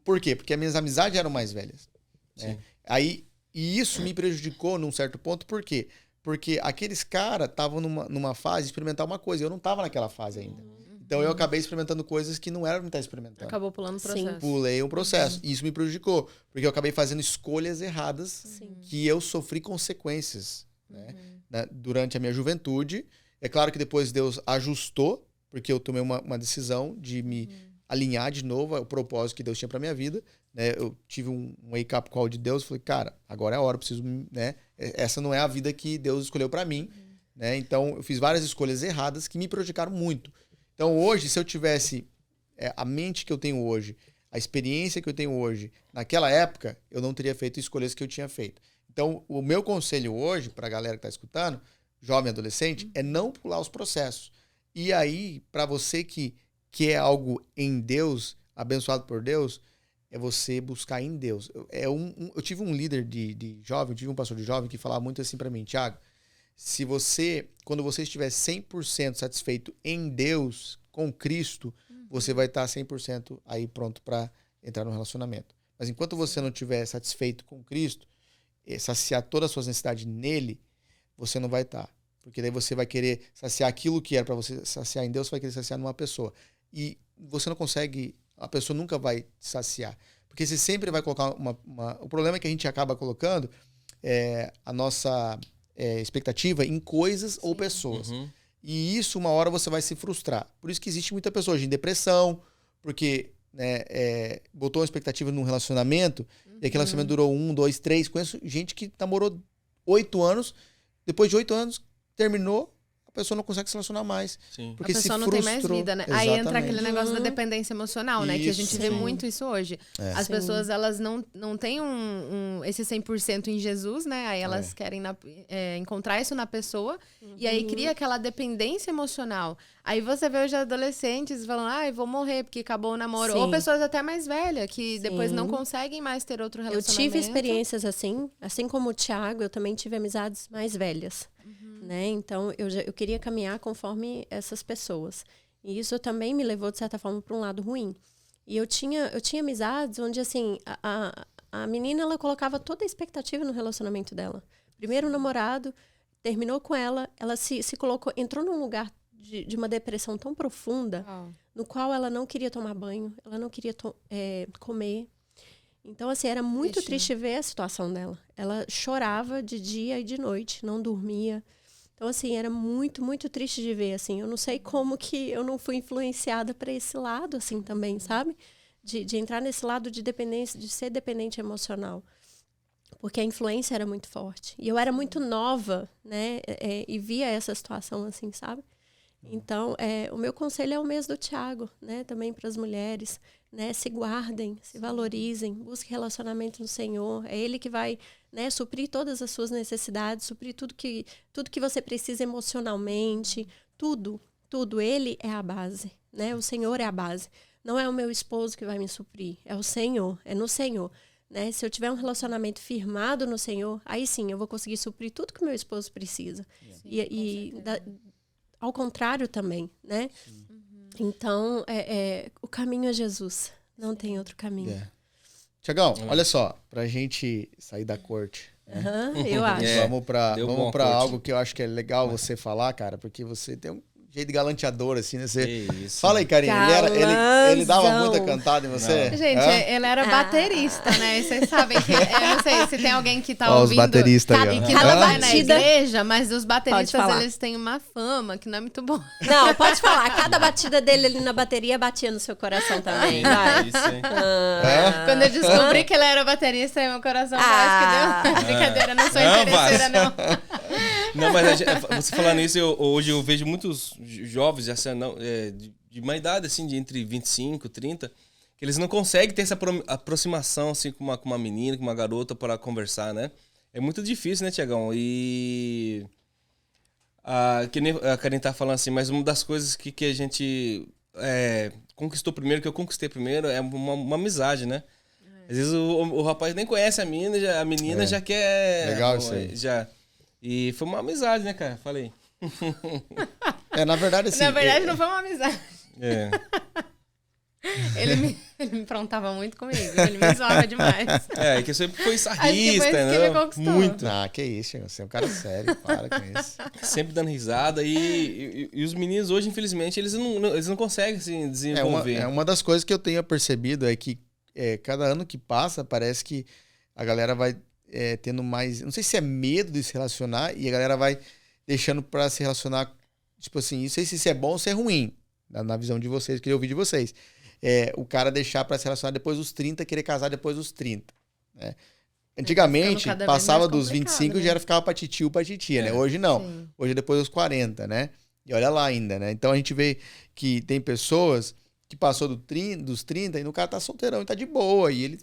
Por quê? Porque as minhas amizades eram mais velhas. Né? Aí, E isso me prejudicou num certo ponto, por quê? Porque aqueles caras estavam numa fase de experimentar uma coisa, eu não estava naquela fase ainda. Então eu acabei experimentando coisas que não era pra me estar experimentando. Acabou pulando o processo. Pulei um processo. E isso me prejudicou, porque eu acabei fazendo escolhas erradas que eu sofri consequências, né, durante a minha juventude. É claro que depois Deus ajustou, porque eu tomei uma decisão de me alinhar de novo ao propósito que Deus tinha pra minha vida. Né? Eu tive um wake-up call de Deus, falei, cara, agora é a hora, eu preciso, né? Essa não é a vida que Deus escolheu pra mim. Né? Então eu fiz várias escolhas erradas que me prejudicaram muito. Então hoje, se eu tivesse a mente que eu tenho hoje, a experiência que eu tenho hoje, naquela época, eu não teria feito escolhas que eu tinha feito. Então, o meu conselho hoje, para a galera que está escutando, jovem adolescente, é não pular os processos. E aí, para você que quer algo em Deus, abençoado por Deus, é você buscar em Deus. Eu tive um líder de jovem, eu tive um pastor de jovem que falava muito assim para mim, Thiago, quando você estiver 100% satisfeito em Deus, com Cristo, você vai estar 100% aí pronto para entrar no relacionamento. Mas enquanto você não estiver satisfeito com Cristo, saciar todas as suas necessidades nele, você não vai estar. Porque daí você vai querer saciar aquilo que era para você saciar em Deus, você vai querer saciar numa pessoa. E você não consegue, a pessoa nunca vai te saciar. Porque você sempre vai colocar o problema é que a gente acaba colocando a nossa expectativa em coisas ou pessoas. E isso, uma hora, você vai se frustrar. Por isso que existe muita pessoa hoje em depressão, porque botou uma expectativa num relacionamento, e aquele relacionamento durou 1, 2, 3. Conheço gente que namorou 8 anos, depois de 8 anos, terminou, a pessoa não consegue se relacionar mais. Sim. Porque a pessoa se não tem frustrou. mais vida, né? Exatamente. Aí entra aquele negócio da dependência emocional, né? Que a gente vê muito isso hoje. As pessoas, elas não têm esse 100% em Jesus, né? Aí elas querem encontrar isso na pessoa. E aí cria aquela dependência emocional. Aí você vê os adolescentes falando, vou morrer porque acabou o namoro. Ou pessoas até mais velhas, que depois não conseguem mais ter outro relacionamento. Eu tive experiências assim como o Thiago, eu também tive amizades mais velhas. Né? Então, eu queria caminhar conforme essas pessoas. E isso também me levou, de certa forma, para um lado ruim. E eu tinha amizades onde, assim, a menina, ela colocava toda a expectativa no relacionamento dela. Primeiro namorado, terminou com ela se colocou, entrou num lugar de uma depressão tão profunda, no qual ela não queria tomar banho, ela não queria comer. Então, assim, era muito triste ver a situação dela. Ela chorava de dia e de noite, não dormia. Então, assim, era muito, muito triste de ver, assim. Eu não sei como que eu não fui influenciada para esse lado, assim, também, sabe? De entrar nesse lado de dependência, de ser dependente emocional. Porque a influência era muito forte. E eu era muito nova, né? E via essa situação, assim, sabe? Então, o meu conselho é o mesmo do Thiago, né? Também para as mulheres, né? Se guardem, se valorizem, busquem relacionamento no Senhor. É Ele que vai, né, suprir todas as suas necessidades, suprir tudo que você precisa emocionalmente, tudo. Ele é a base, né? O Senhor é a base. Não é o meu esposo que vai me suprir, é o Senhor, é no Senhor. Né? Se eu tiver um relacionamento firmado no Senhor, aí sim eu vou conseguir suprir tudo que o meu esposo precisa. Sim, ao contrário também, né? Então, o caminho é Jesus. Não tem outro caminho. Tiagão, olha só, pra gente sair da corte. Eu acho. Vamos pra algo que eu acho que é legal você falar, cara, porque você tem um jeito de galanteador, assim, né? Você... Fala aí, Karine, ele dava muita cantada em você? Não. Gente, ele era baterista, né? Vocês sabem que... Eu não sei se tem alguém que tá ouvindo... Os bateristas aí, que não vai na igreja, mas os bateristas, eles têm uma fama que não é muito boa. Não, pode falar. Cada batida dele ali na bateria batia no seu coração também. Vai. Isso, hein? Quando eu descobri que ele era baterista, meu coração quase que deu... Brincadeira, não sou interesseira, não. Não, mas você falando isso, hoje eu vejo muitos jovens de uma idade assim, de entre 25 e 30, que eles não conseguem ter essa aproximação assim, com uma menina, com uma garota para conversar, né? É muito difícil, né, Tiagão? E que nem a Karine tá falando assim, mas uma das coisas que a gente conquistou primeiro, que eu conquistei primeiro, é uma amizade, né? Às vezes o rapaz nem conhece a menina já quer... Legal isso aí. E foi uma amizade, né, cara? Falei. Na verdade, assim... Na verdade, não foi uma amizade. Ele me aprontava muito comigo. Ele me zoava demais. Que eu sempre fui Acho que sarrista, foi isso que né? me conquistou. Muito. Ah, que isso, você é um cara sério, para com isso. Sempre dando risada. E os meninos hoje, infelizmente, eles não conseguem se desenvolver. Uma das coisas que eu tenho percebido é que cada ano que passa, parece que a galera vai tendo mais... Não sei se é medo de se relacionar e a galera vai deixando pra se relacionar, tipo assim, não sei se isso é bom ou se é ruim, na visão de vocês, queria ouvir de vocês. O cara deixar pra se relacionar depois dos 30, querer casar depois dos 30, né? Antigamente, passava dos 25 né? já ficava pra titio, pra titia, né? Hoje não. Sim. Hoje é depois dos 40, né? E olha lá ainda, né? Então a gente vê que tem pessoas que passou dos 30 e o cara tá solteirão e tá de boa. E ele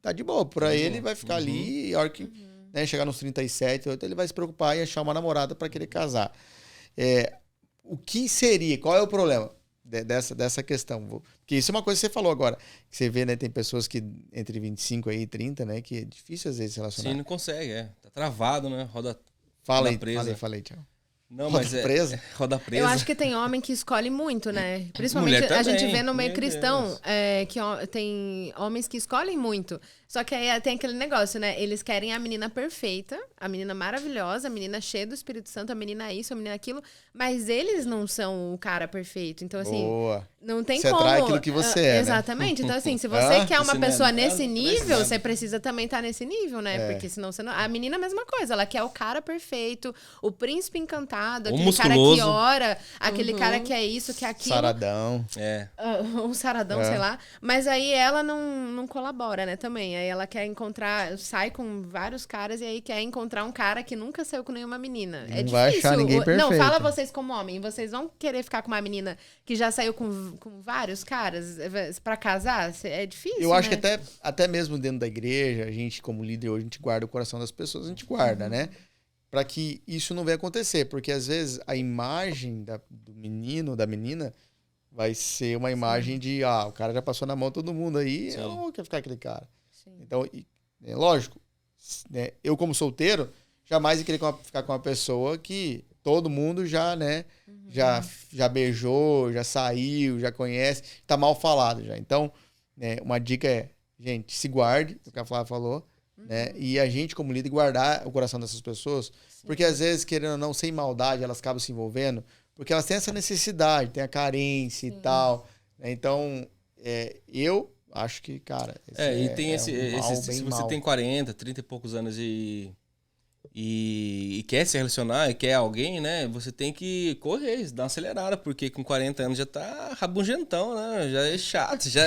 tá de boa. Pra ele vai ficar ali e a hora que chegar nos 37, ele vai se preocupar e achar uma namorada pra querer casar. O que seria? Qual é o problema dessa questão? Porque isso é uma coisa que você falou agora. Que você vê, né? Tem pessoas que entre 25 e 30, né? Que é difícil às vezes se relacionar. Sim, não consegue, Tá travado, né? Roda presa. Fala aí, tchau. Não, Roda mas presa? Roda presa. Eu acho que tem homem que escolhe muito, né? Principalmente Mulher a gente também, vê no meio meu cristão Deus. que tem homens que escolhem muito. Só que aí tem aquele negócio, né? Eles querem a menina perfeita, a menina maravilhosa, a menina cheia do Espírito Santo, a menina isso, a menina aquilo, mas eles não são o cara perfeito. Então, assim, Boa. não tem Você como... atrai aquilo que você é, né? Exatamente. Então, assim, se você quer uma Você não é pessoa nada, nesse nível, nada. você precisa também estar nesse nível, né? Porque senão você não... A menina é a mesma coisa. Ela quer o cara perfeito, o príncipe encantado, O aquele cara que musculoso. ora, aquele cara que é isso, que é aquilo. Saradão. Um saradão, sei lá. Mas aí ela não colabora, né, também. Aí ela quer sai com vários caras e aí quer encontrar um cara que nunca saiu com nenhuma menina. É Não vai difícil. achar ninguém Não, perfeito. fala vocês como homem. Vocês vão querer ficar com uma menina que já saiu com vários caras pra casar? É difícil, Eu acho né? que até mesmo dentro da igreja, a gente, como líder hoje, a gente guarda o coração das pessoas, a gente guarda, né? Pra que isso não venha acontecer. Porque, às vezes, a imagem do menino, da menina, vai ser uma imagem de, o cara já passou na mão todo mundo aí, eu não quero ficar com aquele cara. Sim. Então, lógico, né, eu como solteiro, jamais ia querer ficar com uma pessoa que todo mundo já, né, já beijou, já saiu, já conhece, tá mal falado já. Então, né, uma dica é, gente, se guarde, o que a Flávia falou, né, e a gente como líder guardar o coração dessas pessoas, porque às vezes, querendo ou não, sem maldade, elas acabam se envolvendo, porque elas têm essa necessidade, tem a carência e tal, né? Então, eu acho que, cara... E tem um mal se bem você mal. tem 40, 30 e poucos anos e quer se relacionar e quer alguém, né? Você tem que correr, dar uma acelerada, porque com 40 anos já tá rabugentão, né? Já é chato, já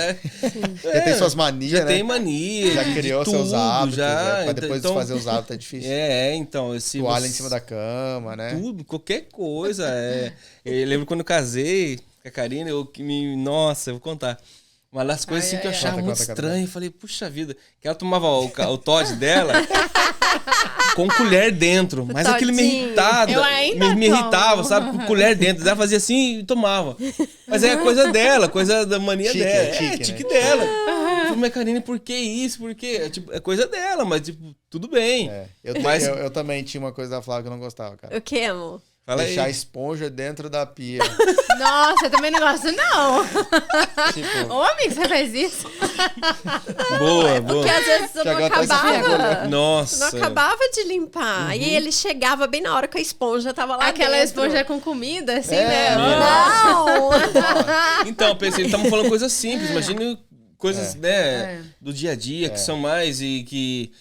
tem suas manias, já né? tem mania, Já criou tudo, seus hábitos, já. pra depois desfazer os hábitos é difícil. Então... Toalha em cima da cama, né? Tudo, qualquer coisa. Eu lembro quando eu casei com a Karina, nossa, eu vou contar. Uma das coisas assim, que eu achava muito estranho. Eu falei, puxa vida, que ela tomava o Todd dela com colher dentro. Mas aquilo me irritava. Me irritava, sabe? Com colher dentro. Ela fazia assim e tomava. Mas é coisa dela, coisa da mania dela. Tique dela. Eu falei, mas Karine, por que isso? Por quê? É coisa dela, mas tipo, tudo bem. Eu também tinha uma coisa da Flávia que eu não gostava, cara. O que, amor? Fala deixar aí. Esponja dentro da pia. Nossa, eu também não gosto, não. Ô, amigo, você faz isso? Boa. Porque às vezes eu não acabava. Nossa. Não acabava de limpar. E ele chegava bem na hora que a esponja tava lá Aquela dentro. esponja com comida, assim, né? Não! Então, eu pensei, estamos falando coisas simples. Imagina coisas, né, do dia a dia, que são mais E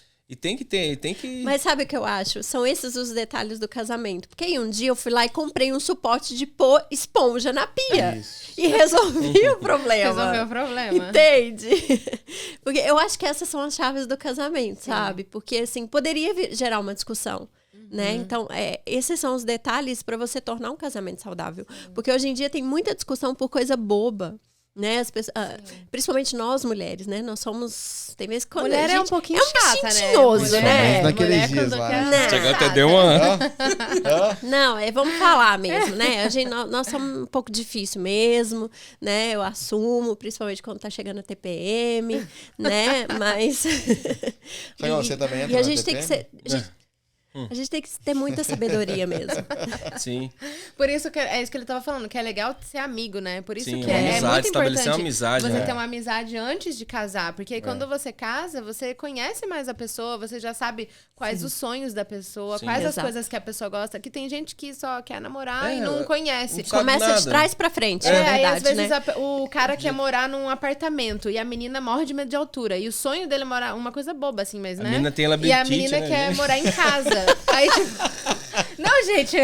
tem que ter, tem que... Mas sabe o que eu acho? São esses os detalhes do casamento. Porque aí um dia eu fui lá e comprei um suporte de pôr esponja na pia. E resolvi o problema. Resolveu o problema. Entende? Porque eu acho que essas são as chaves do casamento, sabe? Porque, assim, poderia gerar uma discussão. Né? Então, esses são os detalhes para você tornar um casamento saudável. Porque hoje em dia tem muita discussão por coisa boba. Né? As pessoas, principalmente nós mulheres, né? Nós somos... Tem vezes que quando mulher a gente, é um pouquinho chata, né? tinhoso, né? Mas naqueles dias lá. Chegou até deu uma... Não, vamos falar mesmo, né? Nós somos um pouco difícil mesmo, né? Eu assumo, principalmente quando tá chegando a TPM, né? Mas... Você também entra e a na gente tem que TPM? ser... A gente tem que ter muita sabedoria mesmo. Sim. Por isso que é isso que ele tava falando, que é legal ser amigo, né? Por isso Sim, que é muito estabelecer importante uma amizade, você né? ter uma amizade antes de casar. Porque aí quando você casa, você conhece mais a pessoa, você já sabe quais os sonhos da pessoa, Sim. quais as Exato. coisas que a pessoa gosta. Que tem gente que só quer namorar É, e não conhece. não sabe Começa nada. de trás pra frente, É, na aí às verdade, vezes né? o cara quer morar num apartamento e a menina morre de medo de altura. E o sonho dele é morar, uma coisa boba assim, mas A né? menina tem E a labirintite, menina né, quer gente? morar em casa. Aí, tipo... Não, gente,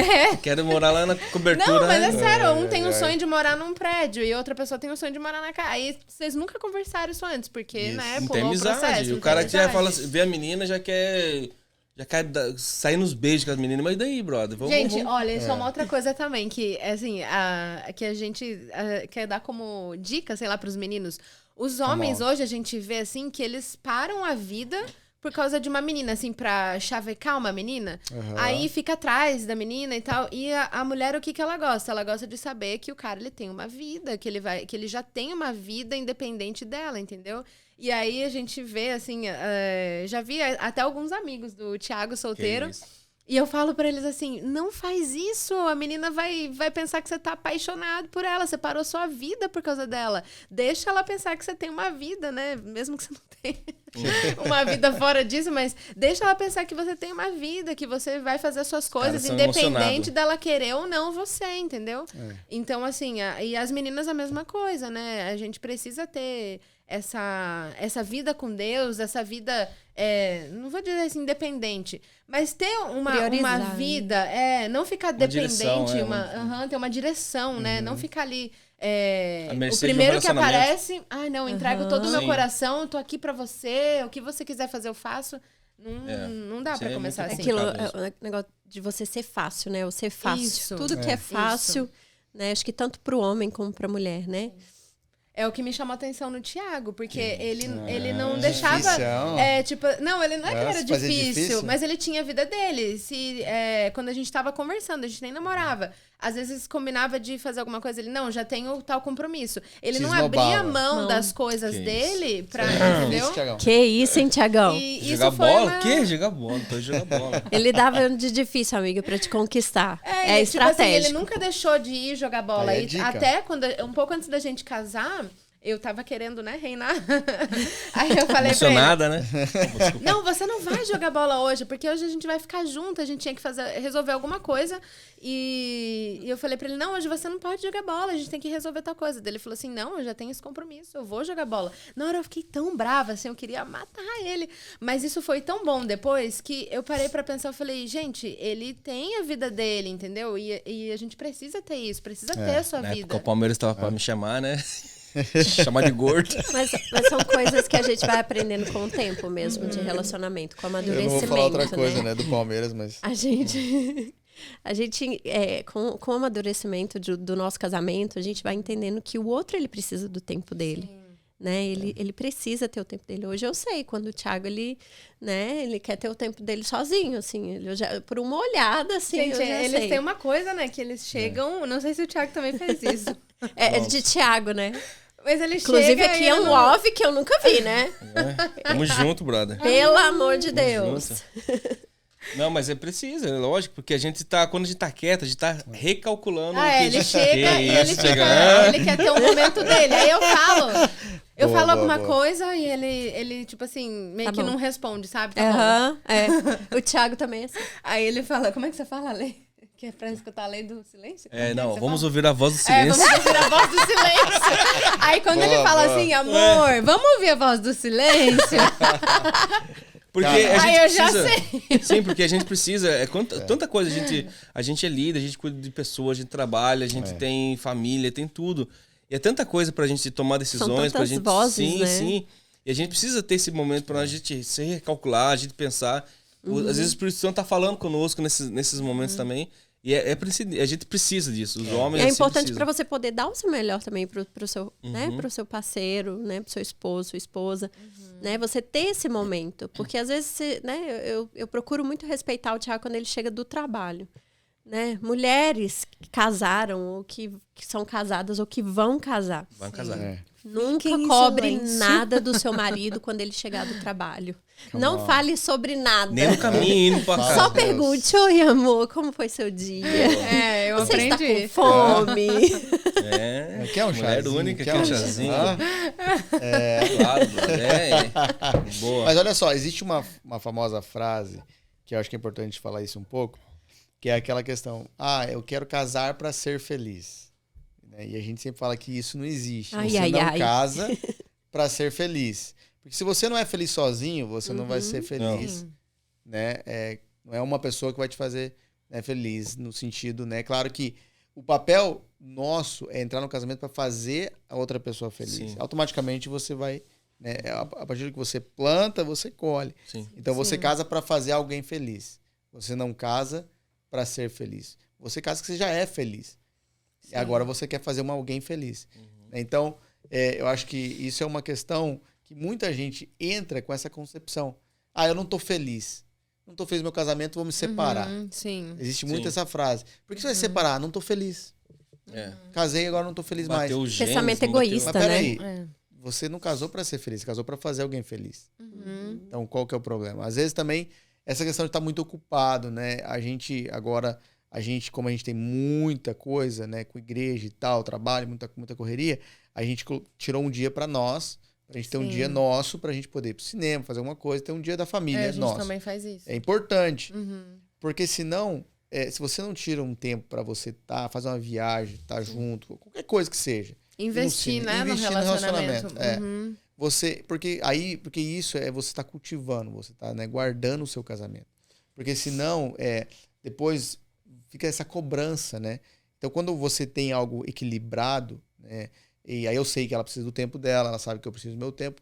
Quero morar lá na cobertura. Não, mas é né? sério, um tem o sonho de morar num prédio e outra pessoa tem o sonho de morar na casa. Aí vocês nunca conversaram isso antes, porque, Isso. né, Não pulou tem o amizade. processo. O não cara tem que já amizade. fala, vê a menina, já quer sair nos beijos com as meninas. Mas e daí, brother? Gente, vamos. olha, isso é uma outra coisa também, que, assim, que a gente quer dar como dica, sei lá, pros meninos. Os homens, hoje, a gente vê, assim, que eles param a vida por causa de uma menina, assim, pra chavecar uma menina. Aí fica atrás da menina e tal. E a mulher, o que que ela gosta? Ela gosta de saber que o cara, ele tem uma vida, que ele já tem uma vida independente dela, entendeu? E aí a gente vê, assim, já vi até alguns amigos do Thiago solteiro. Que isso. E eu falo pra eles assim, não faz isso, a menina vai pensar que você tá apaixonado por ela, você parou sua vida por causa dela. Deixa ela pensar que você tem uma vida, né? Mesmo que você não tenha uma vida fora disso, mas deixa ela pensar que você tem uma vida, que você vai fazer as suas coisas, são independente emocionados. dela querer ou não você, entendeu? Então, assim, e as meninas a mesma coisa, né? A gente precisa ter essa vida com Deus, essa vida, não vou dizer assim, independente, mas ter uma Priorizar, vida, não ficar dependente, direção, ter uma direção, né? Não ficar ali. A O mercê de um primeiro que relacionamento. aparece, não, entrego todo o meu Sim. coração, tô aqui pra você, o que você quiser fazer eu faço. Não dá Isso pra é começar muito assim. Aquilo complicado é o negócio de você ser fácil, né? O ser fácil. Isso. Tudo que é fácil, né? Acho que tanto pro homem como pra mulher, né? É o que me chamou a atenção no Thiago, porque ele não deixava. Dificão. Não, ele não é que era Se fazia difícil, difícil? mas ele tinha a vida dele. Quando a gente tava conversando, a gente nem namorava. Às vezes combinava de fazer alguma coisa, ele, não, já tenho tal compromisso. Ele Se não esnobava. abria mão Não. das coisas Que dele pra. Isso, Entendeu? Thiagão. Que isso, hein, Tiagão? E Jogar isso foi bola? uma... O quê? Jogar bola. Tô jogando bola. Ele dava de difícil, amiga, pra te conquistar. Tipo assim, estratégico. ele nunca deixou de ir jogar bola. Aí é E dica. até um pouco antes da gente casar, eu tava querendo, né, reinar. Aí eu falei pra ele, Emocionada, né? não, você não vai jogar bola hoje, porque hoje a gente vai ficar junto, a gente tinha que resolver alguma coisa. E eu falei pra ele, não, hoje você não pode jogar bola, a gente tem que resolver tal coisa. Daí ele falou assim, não, eu já tenho esse compromisso, eu vou jogar bola. Na hora eu fiquei tão brava, assim, eu queria matar ele. Mas isso foi tão bom depois que eu parei pra pensar, eu falei, gente, ele tem a vida dele, entendeu? E a gente precisa ter isso, precisa ter a sua Na vida. época o Palmeiras tava pra me chamar, né? Chamar de gordo. Mas são coisas que a gente vai aprendendo com o tempo mesmo, de relacionamento, com Eu amadurecimento, não vou falar outra coisa, né? né, do Palmeiras, mas... A gente, com o amadurecimento do nosso casamento, a gente vai entendendo que o outro, ele precisa do tempo dele. Né? Ele precisa ter o tempo dele. Hoje eu sei, quando o Thiago, ele quer ter o tempo dele sozinho, assim. Por uma olhada, assim, Gente, eu já eles sei. têm uma coisa, né, que eles chegam... Não sei se o Thiago também fez isso. É de Thiago, né? Mas ele Inclusive, chega aqui e é ele um não- off que eu nunca vi, né? Tamo junto, brother. Pelo amor de Tamo Deus. junto. Não, mas é preciso, é lógico, porque quando a gente tá quieto, a gente tá recalculando o que a Ele gente chega e ele, isso, ele quer ter um momento dele. Aí eu falo Boa, boa, alguma boa. coisa e ele, tipo assim, meio Tá que bom. não responde, sabe? Tá bom. Aham, O Thiago também é assim. Aí ele fala, como é que você fala a lei? Que é pra escutar a lei do silêncio? Como é que não, você vamos fala? ouvir a voz do silêncio. Vamos ouvir a voz do silêncio. Aí quando ele Boa, fala boa. assim, amor, vamos ouvir a voz do silêncio? Porque Cara. a gente Aí eu já precisa. sei. Sim, porque a gente precisa. Tanta coisa. A gente é líder, a gente cuida de pessoas, a gente trabalha, a gente tem família, tem tudo. E é tanta coisa pra gente tomar decisões, pra tantas gente. vozes, sim, né? sim. E a gente precisa ter esse momento pra a gente se recalcular, a gente pensar. Às vezes o Espírito Santo tá falando conosco nesses momentos também. E a gente precisa disso. Os homens. É assim, importante precisam. para você poder dar o seu melhor também pro seu, né, pro seu parceiro, né, pro seu esposo, sua esposa, né, você ter esse momento, porque às vezes, né, eu procuro muito respeitar o Thiago quando ele chega do trabalho, né, mulheres que casaram ou que são casadas ou que vão casar. Vamos casar. Nunca Fiquem em cobre silêncio. nada do seu marido quando ele chegar do trabalho. Não on. fale sobre nada. Nem no caminho, indo pra Fala. casa. Só pergunte, oi amor, como foi seu dia? É, eu Você está aprendi. com fome? É, Quer um mulher chazinho? única, Quer quer um um chazinho. Ah, Claro, boa. Mas olha só, existe uma famosa frase, que eu acho que é importante falar isso um pouco, que é aquela questão, eu quero casar para ser feliz. Né? E a gente sempre fala que isso não existe. Ai, você ai, não ai. casa para ser feliz. Porque se você não é feliz sozinho, você não vai ser Uhum. feliz. Né? Não é uma pessoa que vai te fazer, né, feliz no sentido, né? Claro que o papel nosso é entrar no casamento para fazer a outra pessoa feliz. Sim. Automaticamente você vai, né, a partir do que você planta, você colhe. Sim. Então você Sim. casa para fazer alguém feliz. Você não casa para ser feliz. Você casa que você já é feliz. E agora você quer fazer alguém feliz. Então, eu acho que isso é uma questão que muita gente entra com essa concepção. Eu não tô feliz. Não tô feliz no meu casamento, vou me separar. Sim. Existe muito Sim. essa frase. Por que você vai se separar? Não tô feliz. É. Casei, agora não tô feliz mais. Bateu os genes, Pensamento não bateu- egoísta. Mas peraí, É. você não casou para ser feliz, casou para fazer alguém feliz. Uhum. Então, qual que é o problema? Às vezes também, essa questão de estar muito ocupado, né? A gente, como a gente tem muita coisa, né? Com igreja e tal, trabalho, muita correria, a gente tirou um dia para nós, pra gente ter um Sim. dia nosso, pra gente poder ir pro cinema, fazer alguma coisa, ter um dia da família A gente nosso. também faz isso. É importante, Uhum. porque senão, se você não tira um tempo para você fazer uma viagem, estar junto, qualquer coisa que seja. Investir, né, Investir no no relacionamento. relacionamento, Uhum. Porque isso você está cultivando, você está, né, guardando o seu casamento. Porque senão, depois fica essa cobrança, né? Então, quando você tem algo equilibrado, né, e aí eu sei que ela precisa do tempo dela, ela sabe que eu preciso do meu tempo,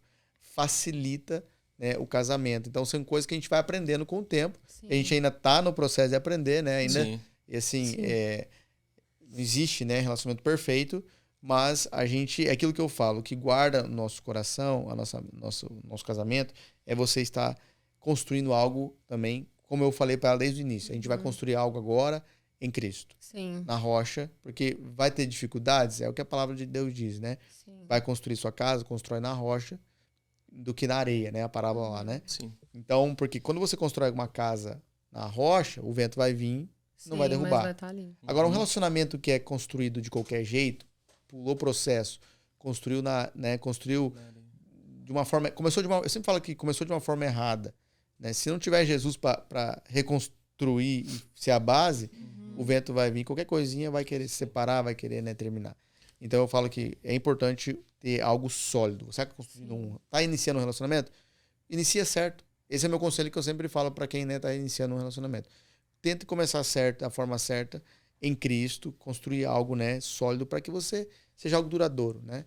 facilita, né, o casamento. Então, são coisas que a gente vai aprendendo com o tempo. Sim. A gente ainda está no processo de aprender, né? Ainda, Sim. e assim, Sim. não existe, né, relacionamento perfeito, mas a gente, é aquilo que eu falo, o que guarda o nosso coração, nosso casamento, é você estar construindo algo também, como eu falei para ela desde o início. A gente vai construir algo agora em Cristo, Sim. na rocha, porque vai ter dificuldades, é o que a palavra de Deus diz, né? Sim. Vai construir sua casa, constrói na rocha, do que na areia, né? A parábola lá, né? Sim. Então, porque quando você constrói uma casa na rocha, o vento vai vir, não vai Sim, derrubar. mas vai estar ali. Agora, um relacionamento que é construído de qualquer jeito, pulou o processo, construiu de uma forma, eu sempre falo que começou de uma forma errada, né? Se não tiver Jesus para reconstruir e ser a base, o vento vai vir, qualquer coisinha vai querer se separar, vai querer, né, terminar. Então eu falo que é importante ter algo sólido. Você está construindo tá iniciando um relacionamento? Inicia certo. Esse é meu conselho que eu sempre falo para quem, né, tá iniciando um relacionamento. Tente começar certo, da forma certa, em Cristo, construir algo, né, sólido para que você seja algo duradouro, né?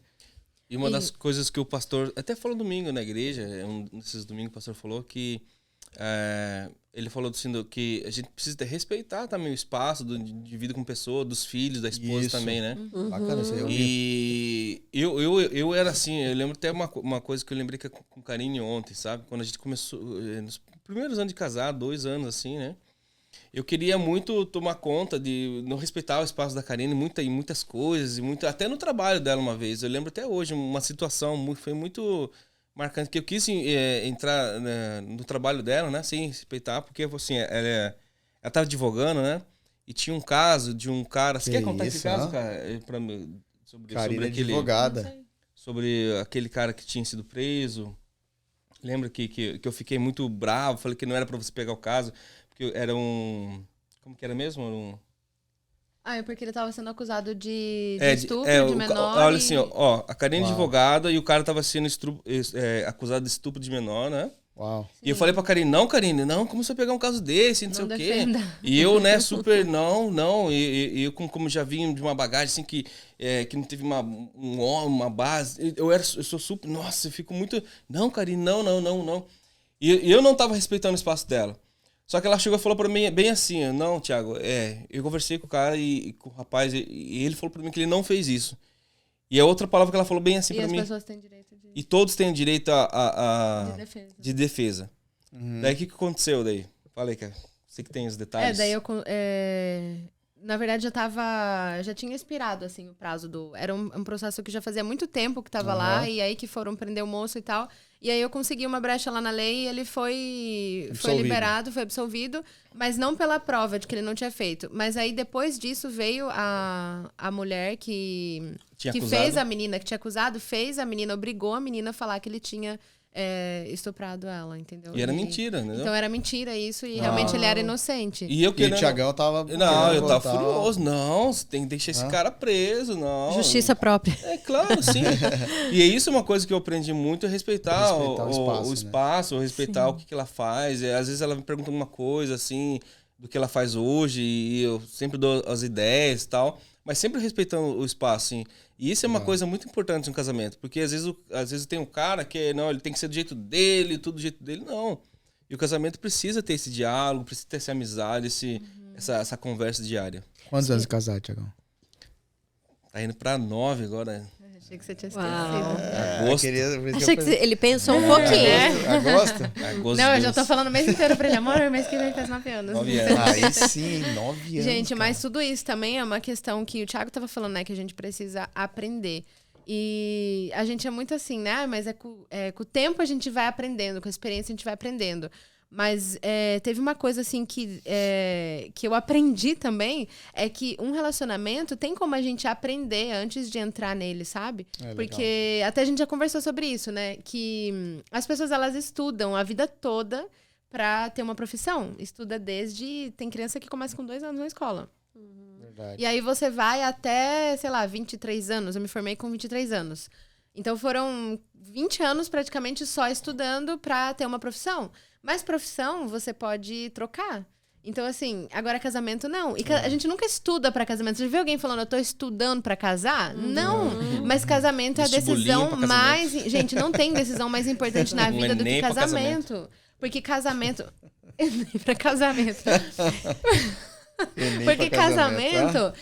E uma das coisas que o pastor até falou domingo na igreja, um desses domingos o pastor falou que ele falou assim, que a gente precisa respeitar também o espaço de vida com pessoa, dos filhos, da esposa Isso. também, né? Bacana isso aí. Eu vi. E eu era assim, eu lembro até uma coisa que eu lembrei com Karine ontem, sabe? Quando a gente começou, nos primeiros anos de casar, 2 anos assim, né? Eu queria muito tomar conta de não respeitar o espaço da Karine em muitas coisas, até no trabalho dela uma vez. Eu lembro até hoje uma situação, foi muito marcante, que eu quis entrar, né, no trabalho dela, né, sem respeitar, porque assim, ela estava advogando, né, e tinha um caso de um cara... Você quer contar esse caso, cara? Sobre Karine aquele... advogada. Sobre aquele cara que tinha sido preso. Lembra que eu fiquei muito bravo, falei que não era para você pegar o caso, porque era um... Como que era mesmo? Era um... É porque ele estava sendo acusado de É, estupro é, de o menor. olha e- assim, ó, a Karine é Uau. advogada e o cara tava sendo acusado de estupro de menor, né? Uau. E eu falei pra Karine, não, como você pegar um caso desse, não sei Não o quê. defenda. E eu, né, super, não. E eu, como já vim de uma bagagem, assim, que não teve uma base, eu sou super, nossa, eu fico muito, não, Karine, não. E eu não tava respeitando o espaço dela. Só que ela chegou e falou pra mim, bem assim, não, Thiago, eu conversei com o cara e com o rapaz, e ele falou pra mim que ele não fez isso. E a outra palavra que ela falou bem assim E pra as mim, pessoas têm direito de e todos têm direito de defesa. de defesa. Daí o que aconteceu daí? Falei, cara. Você que tem os detalhes. Daí na verdade, já tinha expirado, assim, o prazo do... Era um processo que já fazia muito tempo que tava lá, e aí que foram prender o moço e tal. E aí eu consegui uma brecha lá na lei e ele foi liberado, foi absolvido, mas não pela prova de que ele não tinha feito. Mas aí, depois disso, veio a mulher que fez a menina, que tinha acusado, obrigou a menina a falar que ele tinha... estuprado ela, entendeu? E era mentira, né? Então era mentira isso, e realmente ele era inocente. E o Thiagão tava... Não, eu tava furioso. Não, você tem que deixar esse cara preso, não. Justiça própria. É claro, sim. E é isso uma coisa que eu aprendi muito, é respeitar o espaço, né? respeitar o que ela faz. Às vezes ela me pergunta alguma coisa, assim, do que ela faz hoje, e eu sempre dou as ideias e tal, mas sempre respeitando o espaço, assim. E isso é uma coisa muito importante no casamento, porque às vezes tem um cara que não, ele tem que ser do jeito dele, tudo do jeito dele, não. E o casamento precisa ter esse diálogo, precisa ter essa amizade, essa conversa diária. Quantos anos de casado, Thiagão? Tá indo pra 9 agora. Achei que você tinha esquecido. Agosto. Achei que ele pensou um pouquinho. Agosto? Não, eu já tô falando o mês inteiro pra ele. Amor, o mês que vem faz 9 anos. 9 anos. Aí sim, 9 anos. Gente, cara. mas tudo isso também é uma questão que o Thiago tava falando, né? Que a gente precisa aprender. E a gente é muito assim, né? Mas com o tempo a gente vai aprendendo, com a experiência a gente vai aprendendo. Mas teve uma coisa assim que eu aprendi também, é que um relacionamento tem como a gente aprender antes de entrar nele, sabe? Porque até a gente já conversou sobre isso, né? Que as pessoas, elas estudam a vida toda pra ter uma profissão. Estuda tem criança que começa com 2 anos na escola. Verdade. E aí você vai até, sei lá, 23 anos. Eu me formei com 23 anos. Então foram 20 anos praticamente só estudando pra ter uma profissão. Mas profissão você pode trocar. Então, assim, agora casamento não. E a gente nunca estuda pra casamento. Você já viu alguém falando, eu tô estudando pra casar? Não. Mas casamento é a decisão mais... Gente, não tem decisão mais importante na vida do que casamento. Porque casamento... Nem pra casamento. Porque casamento,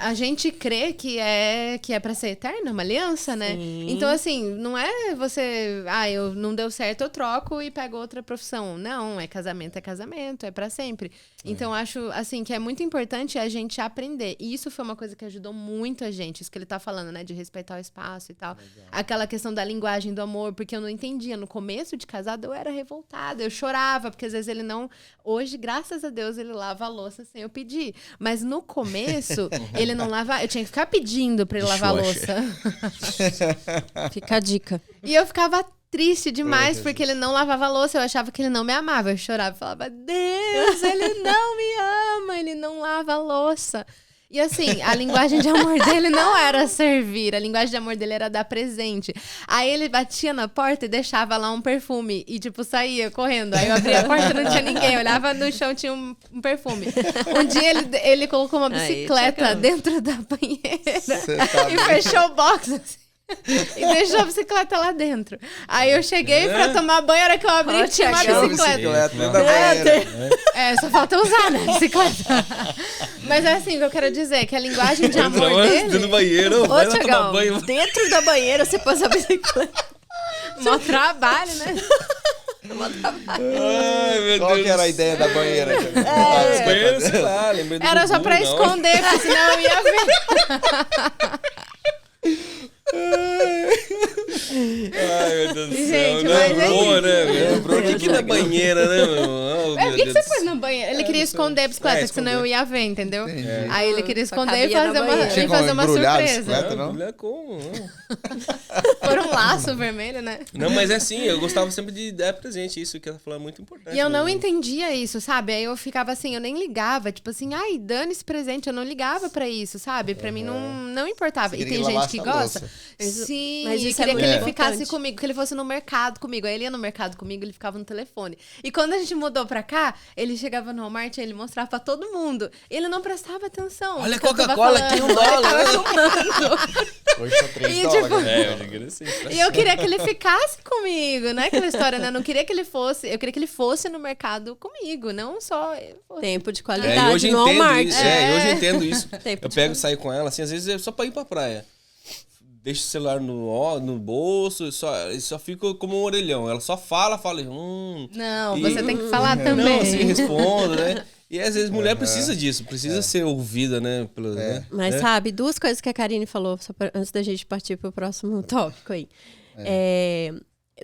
a gente crê que é pra ser eterno, uma aliança, né? Sim. Então, assim, não é você... eu não deu certo, eu troco e pego outra profissão. Não, é casamento, é pra sempre. Então, acho, assim, que é muito importante a gente aprender. E isso foi uma coisa que ajudou muito a gente. Isso que ele tá falando, né? De respeitar o espaço e tal. Legal. Aquela questão da linguagem do amor, porque eu não entendia. No começo de casado, eu era revoltada. Eu chorava, porque às vezes ele não... Hoje, graças a Deus, ele lava a louça sem eu pedir. Mas no começo, ele não lava... Eu tinha que ficar pedindo pra ele lavar a louça. Fica a dica. E eu ficava triste demais porque ele não lavava a louça. Eu achava que ele não me amava. Eu chorava e falava, Deus, ele não me ama, ele não lava a louça. E assim, a linguagem de amor dele não era servir, a linguagem de amor dele era dar presente. Aí ele batia na porta e deixava lá um perfume e tipo, saía correndo. Aí eu abria a porta e não tinha ninguém, eu olhava no chão, tinha um perfume. Um dia ele colocou uma bicicleta dentro da banheira e fechou o box assim. E deixou a bicicleta lá dentro. Aí eu cheguei pra tomar banho, a hora que eu abri, tinha uma bicicleta. Só falta usar, né, bicicleta. Mas é assim que eu quero dizer, que a linguagem de amor dele... Dentro do banheiro, vai lá tomar banho. Dentro da banheira você pôs a bicicleta. Mó trabalho, né? Ai, meu Qual Deus. que era a ideia da banheira? Banheiro, sei lá, lembrei do Era só pra esconder, porque senão eu ia ver. Ai, meu Deus do céu. Gente, Não, mas é boa, isso. né, meu? Lembrou aqui da banheira, né, meu? Oh, Por meu que Deus você do pôs céu. na banheira? Ele queria esconder a bicicleta, porque senão eu ia ver, entendeu? Entendi. Aí ele queria Só esconder e cabia na fazer banheira. Tinha como uma embrulhar a surpresa. bicicleta? Não, Não? mulher como? Por um laço vermelho, né? Não, mas é assim, eu gostava sempre de dar presente, isso que ela falou é muito importante. E eu não mesmo. entendia isso, sabe? Aí eu ficava assim, eu nem ligava, tipo assim, ai, dane esse presente, eu não ligava pra isso, sabe? Pra mim não importava. Você E queria tem que gente que lavasse a gosta. louça. Sim, Mas e isso é queria que muito ele ficasse importante. comigo, que ele fosse no mercado comigo. Aí ele ia no mercado comigo, ele ficava no telefone. E quando a gente mudou pra cá, ele chegava no Walmart e ele mostrava pra todo mundo. Ele não prestava atenção. Olha a no que eu tava Coca-Cola falando. aqui, $1. Ele tava fumando. Hoje tá 3 E, dólares. tipo, né? Eu queria assim. E eu queria que ele ficasse comigo, não é aquela história, né? Eu não queria que ele fosse, eu queria que ele fosse no mercado comigo, não só... Tempo de E qualidade hoje eu no entendo Walmart. isso. Hoje eu entendo isso. Tempo Eu de pego, saio com ela, assim, às vezes é só pra ir pra praia. Deixo o celular no bolso, só fico como um orelhão. Ela só fala. Não, E- você tem que falar também. Não, assim, respondo, né? E às vezes mulher precisa disso, precisa ser ouvida, né? Mas sabe, duas coisas que a Karine falou, antes da gente partir para o próximo tópico aí.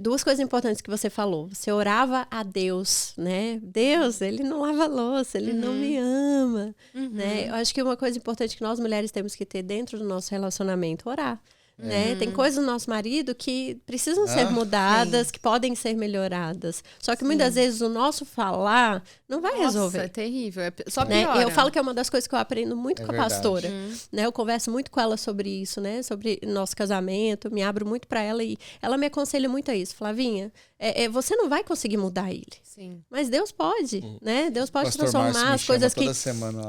Duas coisas importantes que você falou. Você orava a Deus, né? Deus, ele não lava louça, ele não me ama, né? Eu acho que uma coisa importante que nós mulheres temos que ter dentro do nosso relacionamento, orar. Né? Tem coisas no nosso marido que precisam ser mudadas, que podem ser melhoradas. Só que muitas vezes o nosso falar não vai resolver. É terrível. Só né? piora. Eu falo que é uma das coisas que eu aprendo muito com a pastora. Né? Eu converso muito com ela sobre isso, né? Sobre nosso casamento. Me abro muito para ela e ela me aconselha muito a isso. Flavinha, você não vai conseguir mudar ele. Sim. Mas Deus pode, né? Deus pode Pastor transformar as coisas que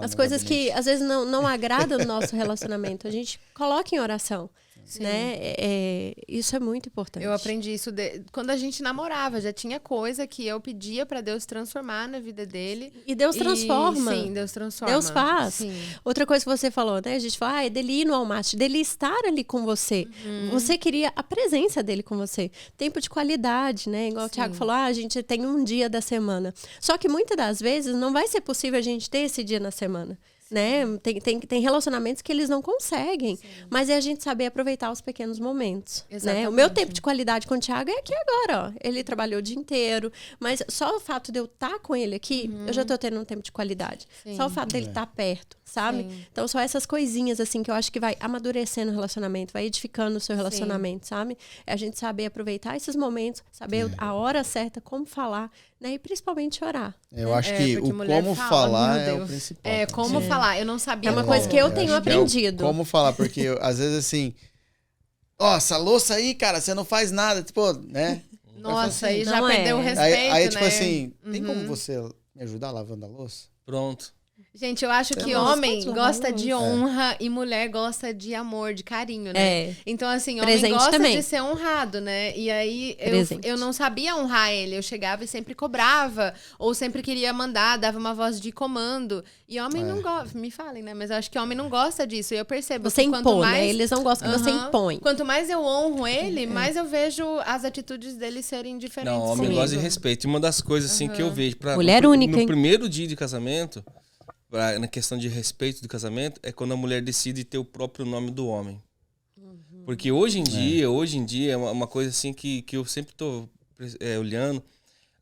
as coisas que às vezes não agradam no nosso relacionamento. A gente coloca em oração. Né? Isso é muito importante. Eu aprendi isso quando a gente namorava. Já tinha coisa que eu pedia pra Deus transformar na vida dele. E Deus transforma. Sim, Deus transforma. Deus faz. Sim. Outra coisa que você falou, né? A gente fala, é dele ir no Walmart, dele estar ali com você. Você queria a presença dele com você. Tempo de qualidade, né? Igual o Thiago falou, a gente tem um dia da semana. Só que muitas das vezes não vai ser possível a gente ter esse dia na semana. Né? Tem relacionamentos que eles não conseguem. Mas é a gente saber aproveitar os pequenos momentos. Né? O meu tempo de qualidade com o Thiago é aqui agora. Ó. Ele trabalhou o dia inteiro. Mas só o fato de eu estar com ele aqui, eu já estou tendo um tempo de qualidade. Sim. Só o fato dele estar perto, sabe? Sim. Então, são essas coisinhas assim que eu acho que vai amadurecendo o relacionamento, vai edificando o seu relacionamento, sabe? É a gente saber aproveitar esses momentos, saber a hora certa, como falar, né? E principalmente orar. Eu acho que o como falar é o principal. Como falar. Eu não sabia. É uma coisa que eu tenho aprendido. Como falar, porque às vezes assim, essa louça aí, cara, você não faz nada, tipo, né? Nossa, aí já perdeu o respeito, aí tipo né? assim, tem como você me ajudar lavando a louça? Pronto. Gente, eu acho que homem gosta de honra e mulher gosta de amor, de carinho, né? Então, assim, homem gosta de ser honrado, né? E aí, eu não sabia honrar ele. Eu chegava e sempre cobrava. Ou sempre queria mandar, dava uma voz de comando. E homem não gosta, me falem, né? Mas eu acho que homem não gosta disso. E eu percebo você que quanto impõe, mais... né? Eles não gostam que você impõe. Quanto mais eu honro ele, mais eu vejo as atitudes dele serem diferentes. Não, homem gosta de respeito. E uma das coisas, assim, que eu vejo... Mulher única, no primeiro dia de casamento... na questão de respeito do casamento, é quando a mulher decide ter o próprio nome do homem. Porque hoje em dia, é uma coisa assim que eu sempre estou olhando.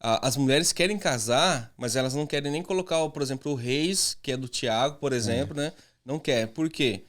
As mulheres querem casar, mas elas não querem nem colocar, por exemplo, o Reis, que é do Tiago, por exemplo, né? Não quer. Por quê?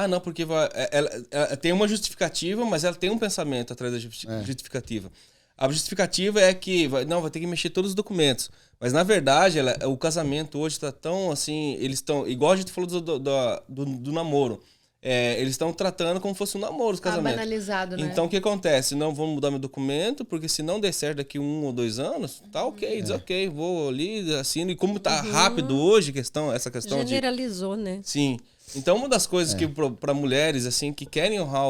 Não, porque ela tem uma justificativa, mas ela tem um pensamento atrás da justificativa. A justificativa é que vai ter que mexer todos os documentos. Mas, na verdade, o casamento hoje está tão assim... Eles estão... Igual a gente falou do namoro. Eles estão tratando como se fosse um namoro, os casamentos. Banalizado, né? Então, o que acontece? Não vamos mudar meu documento, porque se não der certo daqui 1 ou 2 anos, tá ok, diz ok, vou ali, assino. E como tá rápido hoje essa questão generalizou, né? Sim. Então, uma das coisas que para mulheres, assim, que querem honrar,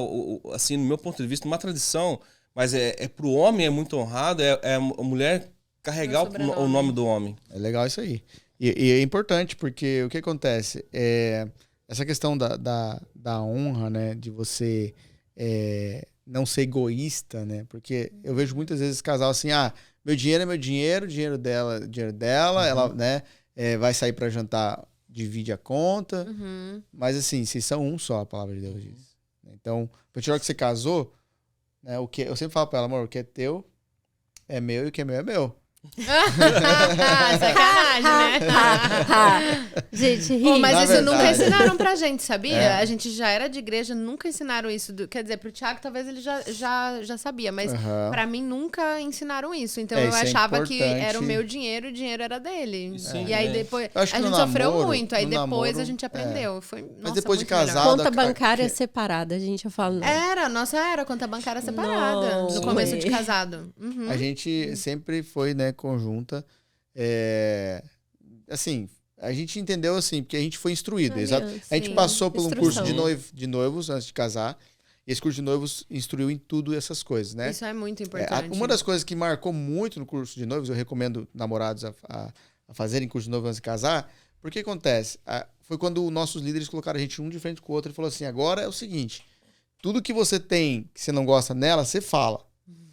assim, no meu ponto de vista, uma tradição... Mas pro homem é muito honrado, a mulher carregar o nome do homem. É legal isso aí. E é importante, porque o que acontece? Essa questão da honra, né? De você não ser egoísta, né? Porque eu vejo muitas vezes casal assim, meu dinheiro é meu dinheiro, o dinheiro dela é dinheiro dela, ela, né, vai sair para jantar, divide a conta. Mas assim, vocês são um só, a palavra de Deus diz. Então, a partir da hora que você casou, né, eu sempre falo pra ela, amor, o que é teu é meu e o que é meu é meu. Sacanagem, né? Gente, ri. Mas isso nunca ensinaram pra gente, sabia? A gente já era de igreja, nunca ensinaram isso. Quer dizer, pro Thiago talvez ele já sabia, mas pra mim nunca ensinaram isso. Então eu achava que era o meu dinheiro e o dinheiro era dele. E aí depois a gente sofreu muito, aí depois a gente aprendeu. Mas depois de casado... Conta bancária separada, a gente fala. Era conta bancária separada no começo de casado. A gente sempre foi, né, conjunta. Assim, a gente entendeu assim, porque a gente foi instruído. A gente passou por um curso de noivos antes de casar. E esse curso de noivos instruiu em tudo essas coisas, né? Isso é muito importante. Uma das coisas que marcou muito no curso de noivos, eu recomendo namorados a fazerem curso de noivos antes de casar, porque acontece? Foi quando nossos líderes colocaram a gente um de frente com o outro e falou assim, agora é o seguinte, tudo que você tem, que você não gosta nela, você fala.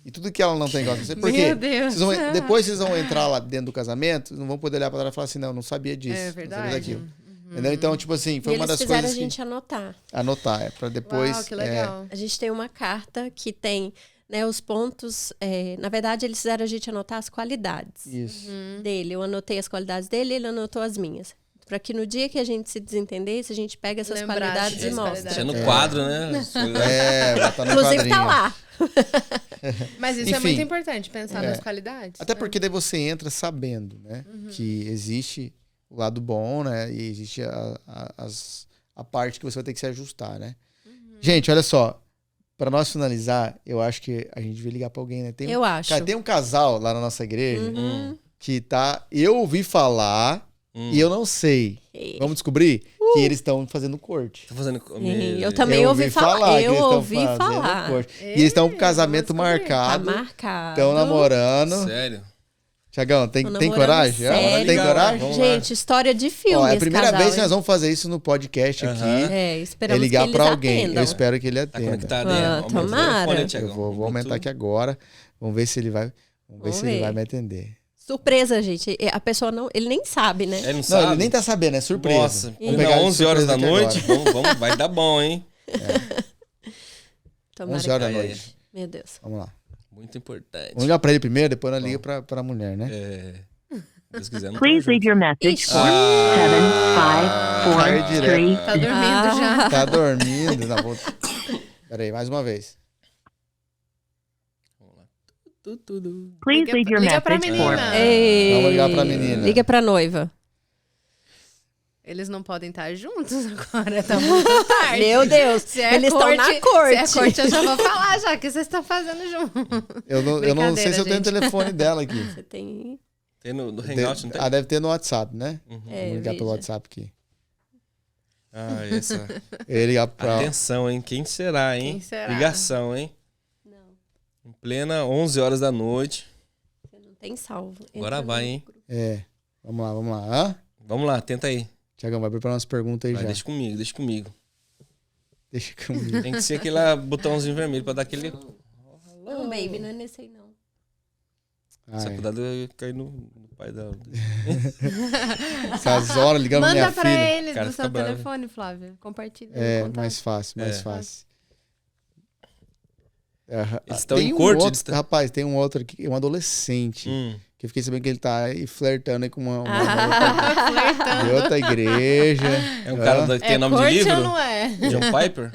E tudo que ela não tem igual a você. Porque Meu Deus. depois vocês vão entrar lá dentro do casamento, não vão poder olhar pra trás e falar assim, não sabia disso. É não sabia verdade. daquilo. Entendeu? Então, tipo assim, foi E uma eles das fizeram coisas a gente anotar. anotar, pra depois... Uau, que legal. A gente tem uma carta que tem, né, os pontos... na verdade, eles fizeram a gente anotar as qualidades Isso. dele. Eu anotei as qualidades dele, ele anotou as minhas. Para que no dia que a gente se desentendesse, a gente pega essas Lembrasse qualidades e das mostra. qualidades. Tinha no quadro, né? Botar no Inclusive quadrinho. tá lá. Mas isso é Enfim. muito importante, pensar nas qualidades. Até porque daí você entra sabendo, né? Que existe o lado bom, né? E existe a parte que você vai ter que se ajustar, né? Gente, olha só. Pra nós finalizar, eu acho que a gente devia ligar pra alguém, né? Eu acho. Cara, tem um casal lá na nossa igreja que tá... Eu ouvi falar e eu não sei. Vamos descobrir que eles estão fazendo corte. Tô fazendo... Eu também ouvi falar. que Eu eles tão ouvi fazendo falar. corte. E eles estão com o casamento vamos descobrir. Tá marcado. marcado. Estão namorando. Sério? Tiagão, tem namorando coragem? sério. Tem coragem? Vamos lá. Gente, história de filme. Ó, é a esse primeira casal, vez que hein? nós vamos fazer isso no podcast aqui. É, É esperamos ligar que pra eles alguém. atendam. Eu espero que ele Tá atenda. conectado, Tomara. Aumenta o telefone, Thiagão. Eu vou aumentar aqui agora. Vamos ver se ele vai. Vamos ver Vamos se ele ver. vai me atender. Surpresa, gente. A pessoa não... Ele nem sabe, né? Ele não Não, sabe? ele nem tá sabendo, é surpresa. Nossa, Vamos pegar ele de 11 horas da surpresa aqui noite, agora. vai dar bom, hein? Tomara 11 horas da Ai, ai, noite. Meu Deus. Vamos lá. Muito importante. Vamos ligar pra ele primeiro, depois nós liga pra mulher, né? Se Deus quiser, não Please tamo leave your message Ixi. for Cai direto. 7543. Tá dormindo já. Tá dormindo. Não, vou... Pera aí, mais uma vez. junto. Please leave your Liga pra message menina. for Ei, Vamos ligar pra menina. Liga pra noiva. Eles não podem estar juntos agora, tá muito tarde. Meu Deus, Se é eles estão na Se é corte. corte, eu já vou falar já, que vocês estão fazendo junto. Eu não sei Brincadeira, se eu tenho o gente. telefone dela aqui. Você tem... Tem no Hangout, não tem? Deve ter no WhatsApp, né? É, Vou ligar pelo veja. WhatsApp aqui. Ah, essa. Eu ia ligar pra... Atenção, hein? Quem será, hein? Quem será? Ligação, hein? Não, Em plena 11 horas da noite. você não tem salvo. Agora Entra vai, no hein? grupo. É. Vamos lá. Hã? Vamos lá, tenta aí. Tiagão, vai preparar umas perguntas aí Vai, já. deixa comigo. Deixa comigo. Tem que ser aquele botãozinho vermelho pra dar aquele... Não, baby, não é nesse aí, não. Só Ai, cuidado de cair no pai dela. essas horas ligando pra minha Manda pra filha. eles Cara, do fica seu bravo. telefone, Flávia. Compartilha. É, no contato. mais fácil. É. Eles estão Tem em um corte, outro- eles tão- Rapaz, tem um outro aqui, um adolescente, que eu fiquei sabendo que ele tá aí flertando aí com uma de outra igreja. É um cara que tem nome de corte livro? ou não é? John Piper?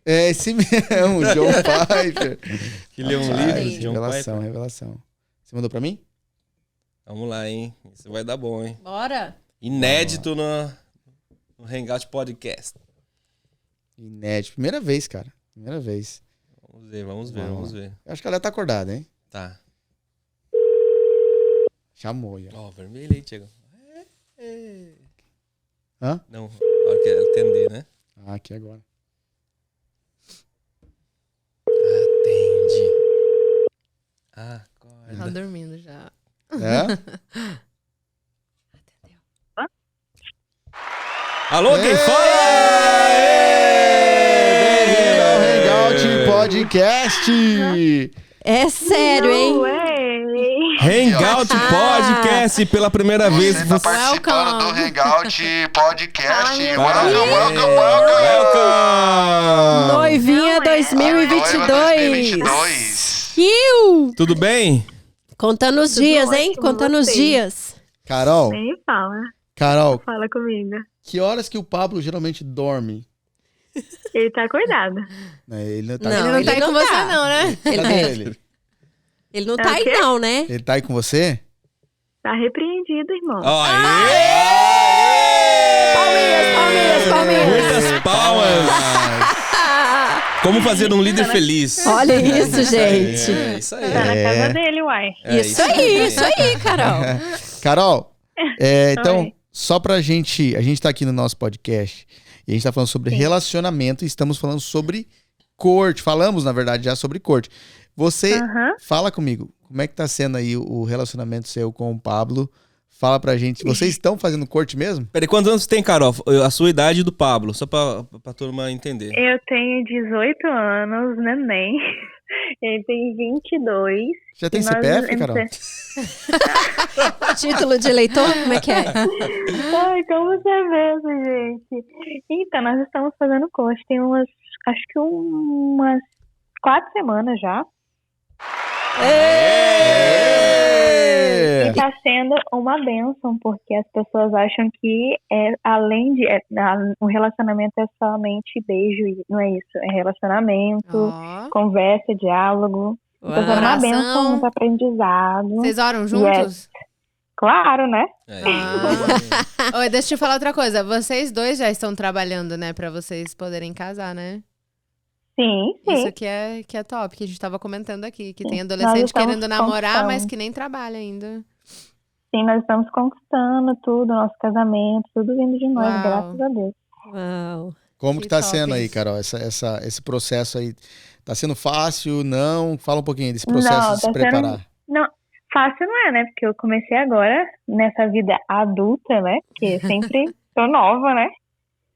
É esse mesmo, John Piper. Que lê um Rapaz, livro de John revelação, Piper. revelação. Você mandou pra mim? Vamos lá, hein? Isso vai dar bom, hein? Bora. Inédito no Hangout Podcast. Inédito. Primeira vez, cara. Primeira vez. Vamos ver. Eu acho que ela tá acordada, hein? Tá. Chamou, já. Ó, vermelho aí, Thiago. Hã? Não, a hora que ela atender, né? Ah, aqui agora. Atende. Tá Acorda. dormindo já. É? Alô, quem fala? Bem-vindo ao Hangout Podcast! É sério, hein? Hangout Podcast pela primeira vez. Você tá Você... participando do Hangout Podcast. Parabéns. Welcome! Noivinha 2022. 2022. Iu! Tudo bem? Contando os dias, hein? ótimo, Contando os vocês? dias. Carol, Nem fala. Fala comigo. que horas que o Pablo geralmente dorme? Ele tá acordado. Ele não tá, Não, Ele não tá aí ele com não você, tá. não, né? Cadê ele? Ele não É tá o aí, quê? não, né? Ele tá aí com você? Tá repreendido, irmão. Palminhas. Muitas palmas. Como fazer um líder feliz. Olha isso, gente. É, isso aí. Tá na casa dele, uai. É, Isso aí, Carol. Carol, então, Oi. só pra gente... A gente tá aqui no nosso podcast e a gente tá falando sobre relacionamento e estamos falando sobre corte. Falamos, na verdade, já sobre corte. Você Aham. fala comigo, como é que tá sendo aí o relacionamento seu com o Pablo? Fala pra gente. Vocês estão fazendo corte mesmo? Peraí, quantos anos você tem, Carol? A sua idade e do Pablo, só pra turma entender. Eu tenho 18 anos, neném. Ele tem 22. Já tem CPF, Carol? Título de eleitor? Como é que é? Ai, como você é mesmo, gente. Então, nós estamos fazendo coach. Tem acho que umas 4 semanas já. E tá sendo uma bênção, porque as pessoas acham que o relacionamento é somente beijo, e não é isso. É relacionamento, conversa, diálogo. Tá sendo uma bênção, muito aprendizado. Vocês oram juntos? Claro, né? Oi, deixa eu te falar outra coisa. Vocês dois já estão trabalhando, né? Pra vocês poderem casar, né? Sim. Isso que é top, que a gente tava comentando aqui. Que tem adolescente querendo namorar, mas que nem trabalha ainda. Sim, nós estamos conquistando tudo, nosso casamento, tudo vindo de nós, graças a Deus. Uau. Como que tá sendo aí, Carol, esse processo aí? Tá sendo fácil? Não? Fala um pouquinho desse processo de se preparar. Não, fácil não é, né? Porque eu comecei agora nessa vida adulta, né? Porque sempre tô nova, né?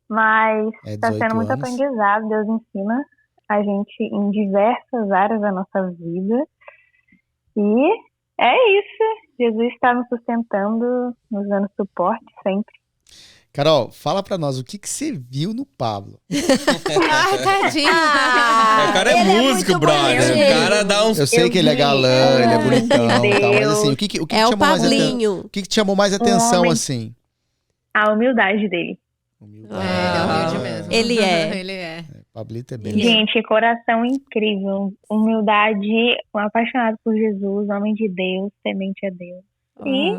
Mas tá sendo muito aprendizado, Deus ensina a gente em diversas áreas da nossa vida. E é isso. Jesus está nos sustentando, nos dando suporte sempre. Carol, fala pra nós, o que você viu no Pablo? Tadinho. O cara é músico, brother. O cara dá uns... Eu sei que ele é galã, ele é bonitão, tal, mas assim, o que te chamou mais atenção? O que te chamou mais atenção, assim? A humildade dele. Ele é humilde mesmo. Ele é. Ele é. Pablito é bem... Gente, coração incrível. Humildade, apaixonado por Jesus, homem de Deus, temente a Deus. E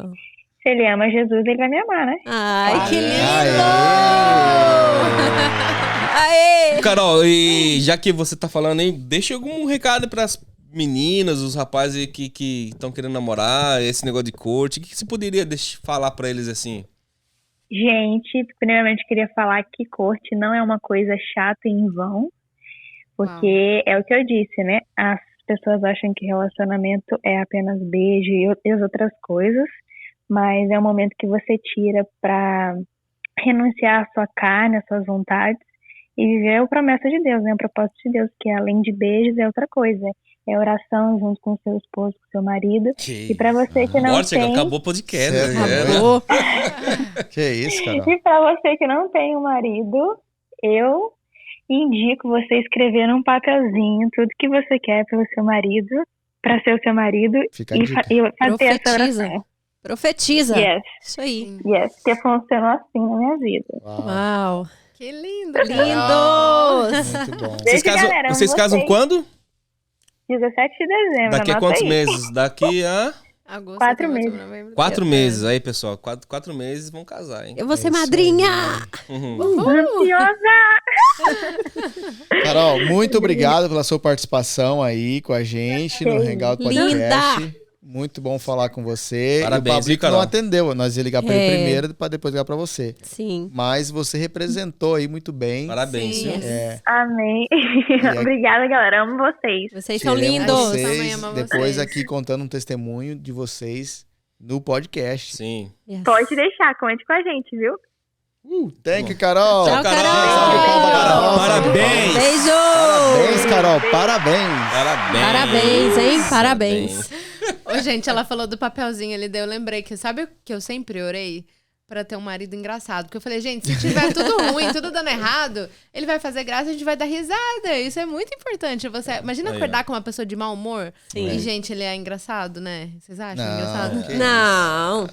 se ele ama Jesus, ele vai me amar, né? Ai, que lindo! Aê! Carol, e já que você tá falando aí, deixa algum recado pras meninas, os rapazes que estão querendo namorar, esse negócio de corte. O que você poderia falar pra eles assim? Gente, primeiramente queria falar que corte não é uma coisa chata e em vão, porque é o que eu disse, né? As pessoas acham que relacionamento é apenas beijo e as outras coisas, mas é um momento que você tira para renunciar à sua carne, às suas vontades e viver a promessa de Deus, né? O propósito de Deus, que além de beijos é outra coisa. É oração junto com o seu esposo, com o seu marido. E pra você que não tem... Acabou o podcast. Acabou. Que isso, Carol. E pra você que não tem um marido, eu indico você escrever num papelzinho tudo que você quer pelo seu marido, pra ser o seu marido. Fica e fazer essa oração. Profetiza. Yes. Isso aí. Yes, porque funcionou assim na minha vida. Uau. Que lindo. Lindos. Muito bom. Vocês casam quando? 17 de dezembro. Daqui a quantos meses? Daqui a... Agosto, 4 meses. 4 meses. Aí, pessoal. 4 meses vão casar, hein? Eu vou ser madrinha. Ansiosa! Carol, muito obrigado pela sua participação aí com a gente no Hangout Podcast. Linda. Muito bom falar com você. Parabéns, e o Pablito não atendeu. Nós ia ligar pra ele primeiro para depois ligar pra você. Sim. Mas você representou aí muito bem. Parabéns, Sim. viu? Amém. Obrigada, galera. Amo vocês. Vocês são Queremos lindos. Vocês, Ama depois vocês. aqui contando um testemunho de vocês no podcast. Sim. Yes. Pode deixar, conte com a gente, viu? Thank you, Carol. Tchau, Carol. Salve palma, Carol. Parabéns. Beijo. Parabéns, Carol. Parabéns. Parabéns, hein? Parabéns. Ô, gente, ela falou do papelzinho ali, daí eu lembrei que, sabe o que eu sempre orei? Pra ter um marido engraçado. Porque eu falei, gente, se tiver tudo ruim, tudo dando errado, ele vai fazer graça e a gente vai dar risada. Isso é muito importante. Você imagina acordar com uma pessoa de mau humor. Sim. E, gente, ele é engraçado, né? Vocês acham Não, engraçado? que Não.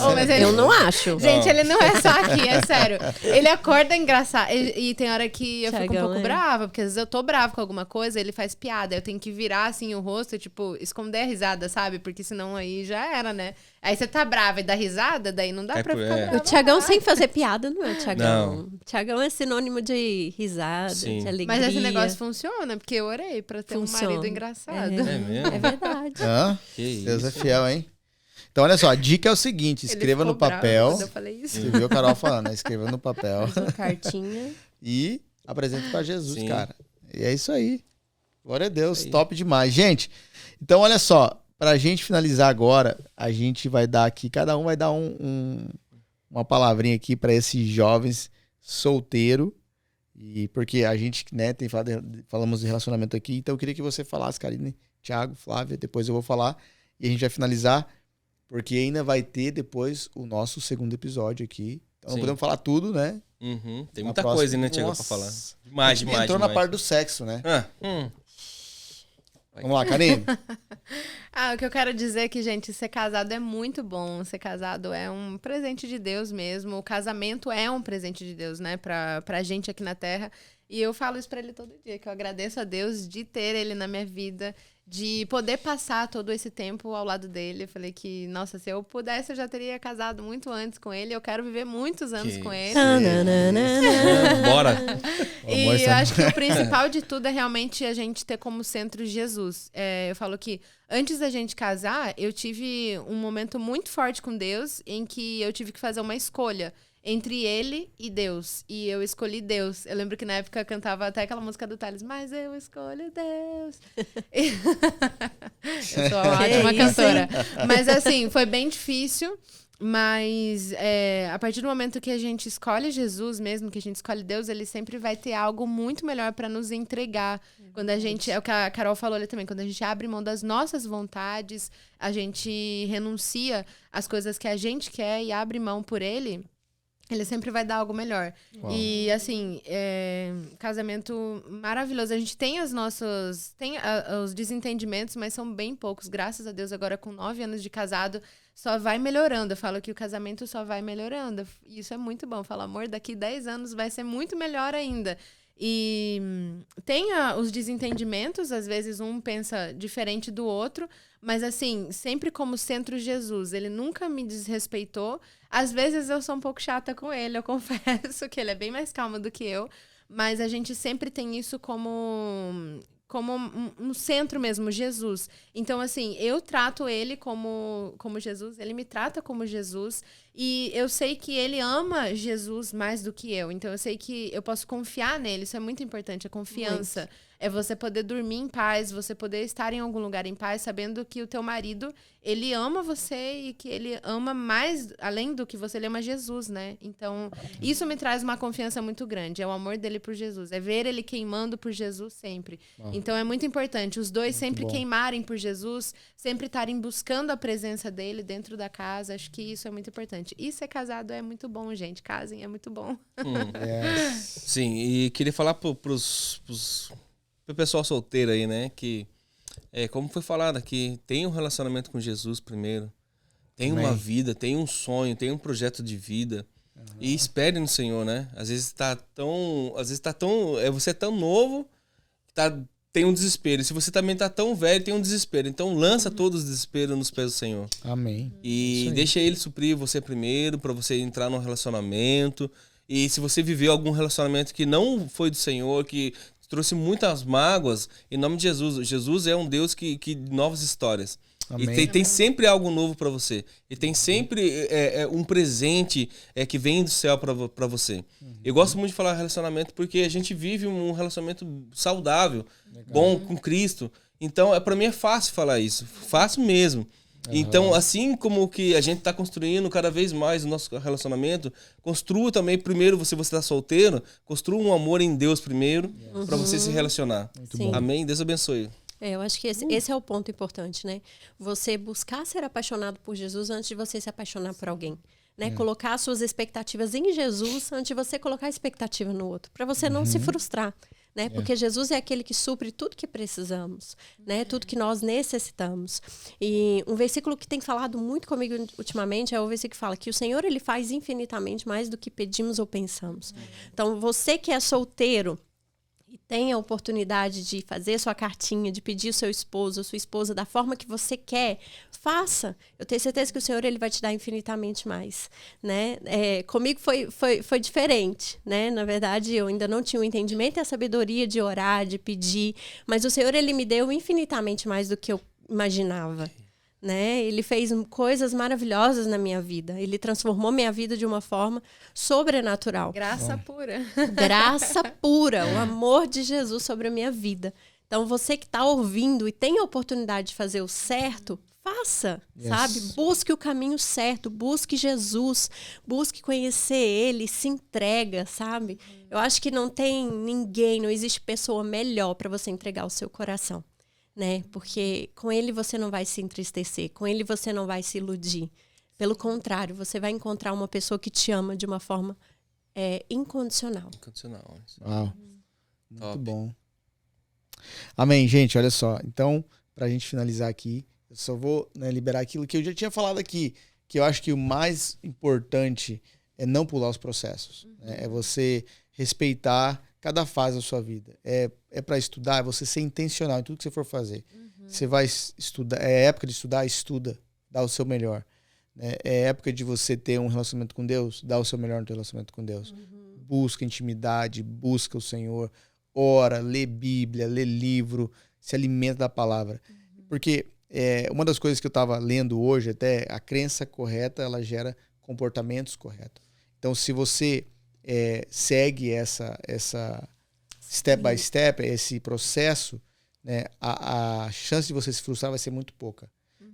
Ô, mas ele... Eu não acho. Gente, ele não é só aqui, é sério. Ele acorda engraçado. E tem hora que eu fico um Thiagão, pouco né? brava, porque às vezes eu tô brava com alguma coisa, ele faz piada. Eu tenho que virar assim o rosto e, tipo, esconder a risada, sabe? Porque senão aí já era, né? Aí você tá brava e dá risada, daí não dá pra ficar brava. O Thiagão sem fazer piada não é o Thiagão. Não. Thiagão é sinônimo de risada, Sim. de alegria. Mas esse negócio funciona, porque eu orei pra ter Funciona. um marido engraçado. É mesmo? É verdade. Hã? Que isso. Deus é fiel, hein? Então, olha só, a dica é o seguinte: Ele escreva ficou no bravo papel. quando eu falei isso. Você viu a Carol falando, né? Escreva no papel Faz uma cartinha. e apresente pra Jesus, Sim. cara. E é isso aí. Glória a Deus, Isso aí. top demais. Gente, então olha só, pra gente finalizar agora, a gente vai dar aqui, cada um vai dar uma palavrinha aqui pra esses jovens solteiros E porque a gente, né, falamos de relacionamento aqui, então eu queria que você falasse, Karine, Thiago, Flávia, depois eu vou falar e a gente vai finalizar, porque ainda vai ter depois o nosso segundo episódio aqui. Então não podemos falar tudo, né? Tem muita coisa, né, Thiago, pra falar. Demais. Entrou na parte do sexo, né? Vamos lá, Karine. O que eu quero dizer é que, gente, ser casado é muito bom. Ser casado é um presente de Deus mesmo. O casamento é um presente de Deus, né? Pra gente aqui na Terra. E eu falo isso pra ele todo dia, que eu agradeço a Deus de ter ele na minha vida, de poder passar todo esse tempo ao lado dele. Eu falei que, nossa, se eu pudesse, eu já teria casado muito antes com ele. Eu quero viver muitos anos com ele. Bora! E eu acho que o principal de tudo é realmente a gente ter como centro Jesus. Eu falo que antes da gente casar, eu tive um momento muito forte com Deus, em que eu tive que fazer uma escolha entre ele e Deus. E eu escolhi Deus. Eu lembro que na época eu cantava até aquela música do Thales, mas eu escolho Deus. Eu sou uma ótima cantora. Mas assim, foi bem difícil. Mas a partir do momento que a gente escolhe Jesus mesmo, que a gente escolhe Deus, ele sempre vai ter algo muito melhor para nos entregar. Quando a gente, é o que a Carol falou ali também, quando a gente abre mão das nossas vontades, a gente renuncia às coisas que a gente quer e abre mão por ele sempre vai dar algo melhor. Uau. E, assim, casamento maravilhoso. A gente tem os desentendimentos, mas são bem poucos. Graças a Deus, agora com 9 anos de casado, só vai melhorando. Eu falo que o casamento só vai melhorando. Isso é muito bom. Eu falo, amor, daqui 10 anos vai ser muito melhor ainda. E tem os desentendimentos, às vezes um pensa diferente do outro, mas assim, sempre como centro Jesus, ele nunca me desrespeitou. Às vezes eu sou um pouco chata com ele, eu confesso que ele é bem mais calmo do que eu, mas a gente sempre tem isso como um centro mesmo, Jesus. Então, assim, eu trato ele como Jesus, ele me trata como Jesus, e eu sei que ele ama Jesus mais do que eu. Então, eu sei que eu posso confiar nele, isso é muito importante, a confiança. Muito. É você poder dormir em paz, você poder estar em algum lugar em paz, sabendo que o teu marido, ele ama você e que ele ama mais, além do que você, ele ama Jesus, né? Então, isso me traz uma confiança muito grande, é o amor dele por Jesus, é ver ele queimando por Jesus sempre. Então, é muito importante, os dois sempre queimarem por Jesus, sempre estarem buscando a presença dele dentro da casa, acho que isso é muito importante. E ser casado é muito bom, gente, casem, é muito bom. Sim, e queria falar pro pessoal solteiro aí, né, que como foi falado aqui, tem um relacionamento com Jesus primeiro, tem uma vida, tem um sonho, tem um projeto de vida, e espere no Senhor, né? Às vezes você é tão novo, tem um desespero. E se você também tá tão velho, tem um desespero. Então lança todos os desesperos nos pés do Senhor. Amém. E deixa ele suprir você primeiro, para você entrar num relacionamento. E se você viveu algum relacionamento que não foi do Senhor, que trouxe muitas mágoas, em nome de Jesus. Jesus é um Deus que novas histórias. Amém. E tem sempre algo novo para você. E tem sempre um presente que vem do céu para você. Eu gosto muito de falar relacionamento porque a gente vive um relacionamento saudável, bom, com Cristo. Então, para mim é fácil falar isso. Fácil mesmo. Então, assim como que a gente está construindo cada vez mais o nosso relacionamento, construa também primeiro, você está solteiro, construa um amor em Deus primeiro, para você se relacionar. Amém? Deus abençoe. Eu acho que esse é o ponto importante, né? Você buscar ser apaixonado por Jesus antes de você se apaixonar por alguém. Né? Colocar suas expectativas em Jesus antes de você colocar a expectativa no outro, para você não se frustrar. Né? Porque Jesus é aquele que supre tudo que precisamos, né? Tudo que nós necessitamos. E um versículo que tem falado muito comigo ultimamente é o versículo que fala que o Senhor ele faz infinitamente mais do que pedimos ou pensamos. Então, você que é solteiro e tem a oportunidade de fazer sua cartinha, de pedir o seu esposo ou sua esposa da forma que você quer, faça. Eu tenho certeza que o Senhor ele vai te dar infinitamente mais, né? Comigo foi diferente, né? Na verdade, eu ainda não tinha o entendimento e a sabedoria de orar, de pedir, mas o Senhor ele me deu infinitamente mais do que eu imaginava. Né? Ele fez coisas maravilhosas na minha vida. Ele transformou minha vida de uma forma sobrenatural. Graça pura. Graça pura. O amor de Jesus sobre a minha vida. Então, você que está ouvindo e tem a oportunidade de fazer o certo, faça, sabe? Busque o caminho certo, busque Jesus, busque conhecer Ele, se entrega, sabe? Eu acho que não tem ninguém, não existe pessoa melhor para você entregar o seu coração, né? Porque com Ele você não vai se entristecer, com Ele você não vai se iludir. Pelo contrário, você vai encontrar uma pessoa que te ama de uma forma incondicional. Incondicional. Uau. Muito bom. Amém, gente, olha só. Então, pra gente finalizar aqui, eu só vou, né, liberar aquilo que eu já tinha falado aqui, que eu acho que o mais importante é não pular os processos. Né? É você respeitar cada fase da sua vida. É para estudar, é você ser intencional em tudo que você for fazer. Você vai estudar, é época de estudar, estuda, dá o seu melhor. É época de você ter um relacionamento com Deus, dá o seu melhor no teu relacionamento com Deus. Busca intimidade, busca o Senhor, ora, lê Bíblia, lê livro, se alimenta da palavra. Porque uma das coisas que eu estava lendo hoje, até a crença correta, ela gera comportamentos corretos. Então, se você segue essa step by step, esse processo, né, a chance de você se frustrar vai ser muito pouca.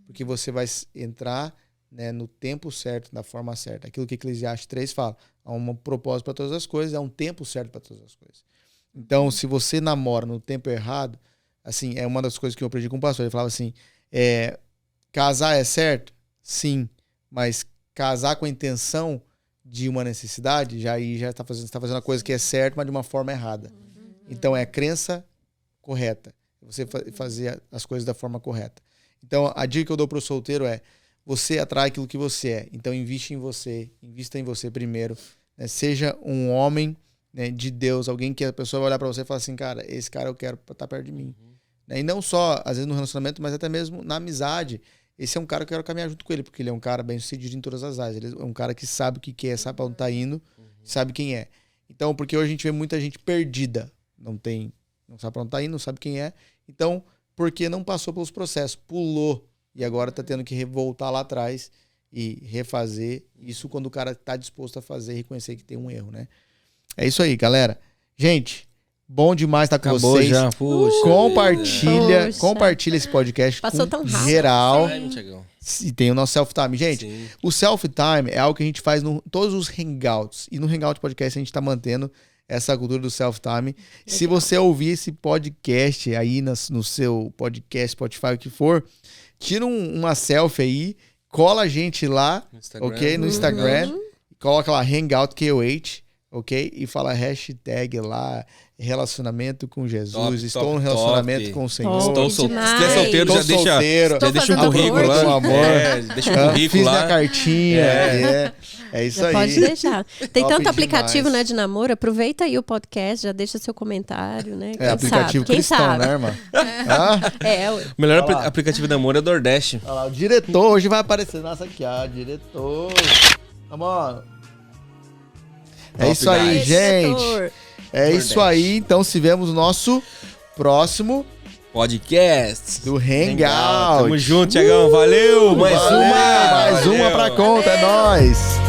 Porque você vai entrar, né, no tempo certo, da forma certa. Aquilo que Eclesiastes 3 fala. Há um propósito para todas as coisas, há um tempo certo para todas as coisas. Então, se você namora no tempo errado, assim, é uma das coisas que eu aprendi com o pastor. Ele falava assim, casar é certo? Sim. Mas casar com a intenção de uma necessidade, já está fazendo a coisa que é certa, mas de uma forma errada. Então, é a crença correta. Você fazer as coisas da forma correta. Então, a dica que eu dou para o solteiro é: você atrai aquilo que você é. Então, invista em você primeiro. Né? Seja um homem, né, de Deus, alguém que a pessoa vai olhar para você e falar assim, cara, esse cara eu quero estar perto de mim. Né? E não só, às vezes, no relacionamento, mas até mesmo na amizade. Esse é um cara que eu quero caminhar junto com ele, porque ele é um cara bem sucedido em todas as áreas. Ele é um cara que sabe o que quer, sabe para onde está indo, sabe quem é. Então, porque hoje a gente vê muita gente perdida. Não sabe para onde está indo, não sabe quem é. Então, porque não passou pelos processos, pulou. E agora está tendo que voltar lá atrás e refazer. Isso quando o cara está disposto a fazer e reconhecer que tem um erro, né? É isso aí, galera. Gente, bom demais estar com vocês. Já, puxa, compartilha esse podcast. Passou tão rápido. Geral. Sim. E tem o nosso self-time. Gente, Sim. O self-time é algo que a gente faz em todos os hangouts. E no Hangout Podcast a gente está mantendo essa cultura do self-time. Se você ouvir esse podcast aí no seu podcast, Spotify, o que for, tira uma selfie aí, cola a gente lá, ok? No Instagram. Coloca lá Hangout KOH, ok? E fala hashtag lá, relacionamento com Jesus. Estou no relacionamento com o Senhor. Estou solteiro. Se é solteiro, já deixa um currículo lá. Com amor. Deixa um currículo Fiz lá. minha cartinha. É isso já aí. Pode deixar. Tem Top tanto aplicativo, demais. né, de namoro. Aproveita aí o podcast, já deixa seu comentário, né? Aplicativo cristão, né, irmã? O melhor aplicativo de namoro é o Nordeste. Olha lá, o diretor hoje vai aparecer. Nossa, aqui, ó, diretor. Vamos. É isso aí, gente. É isso aí. Então, se vemos no nosso próximo podcast do Hangout. Tamo junto, Thiagão. Valeu. Mais uma pra conta. É nóis.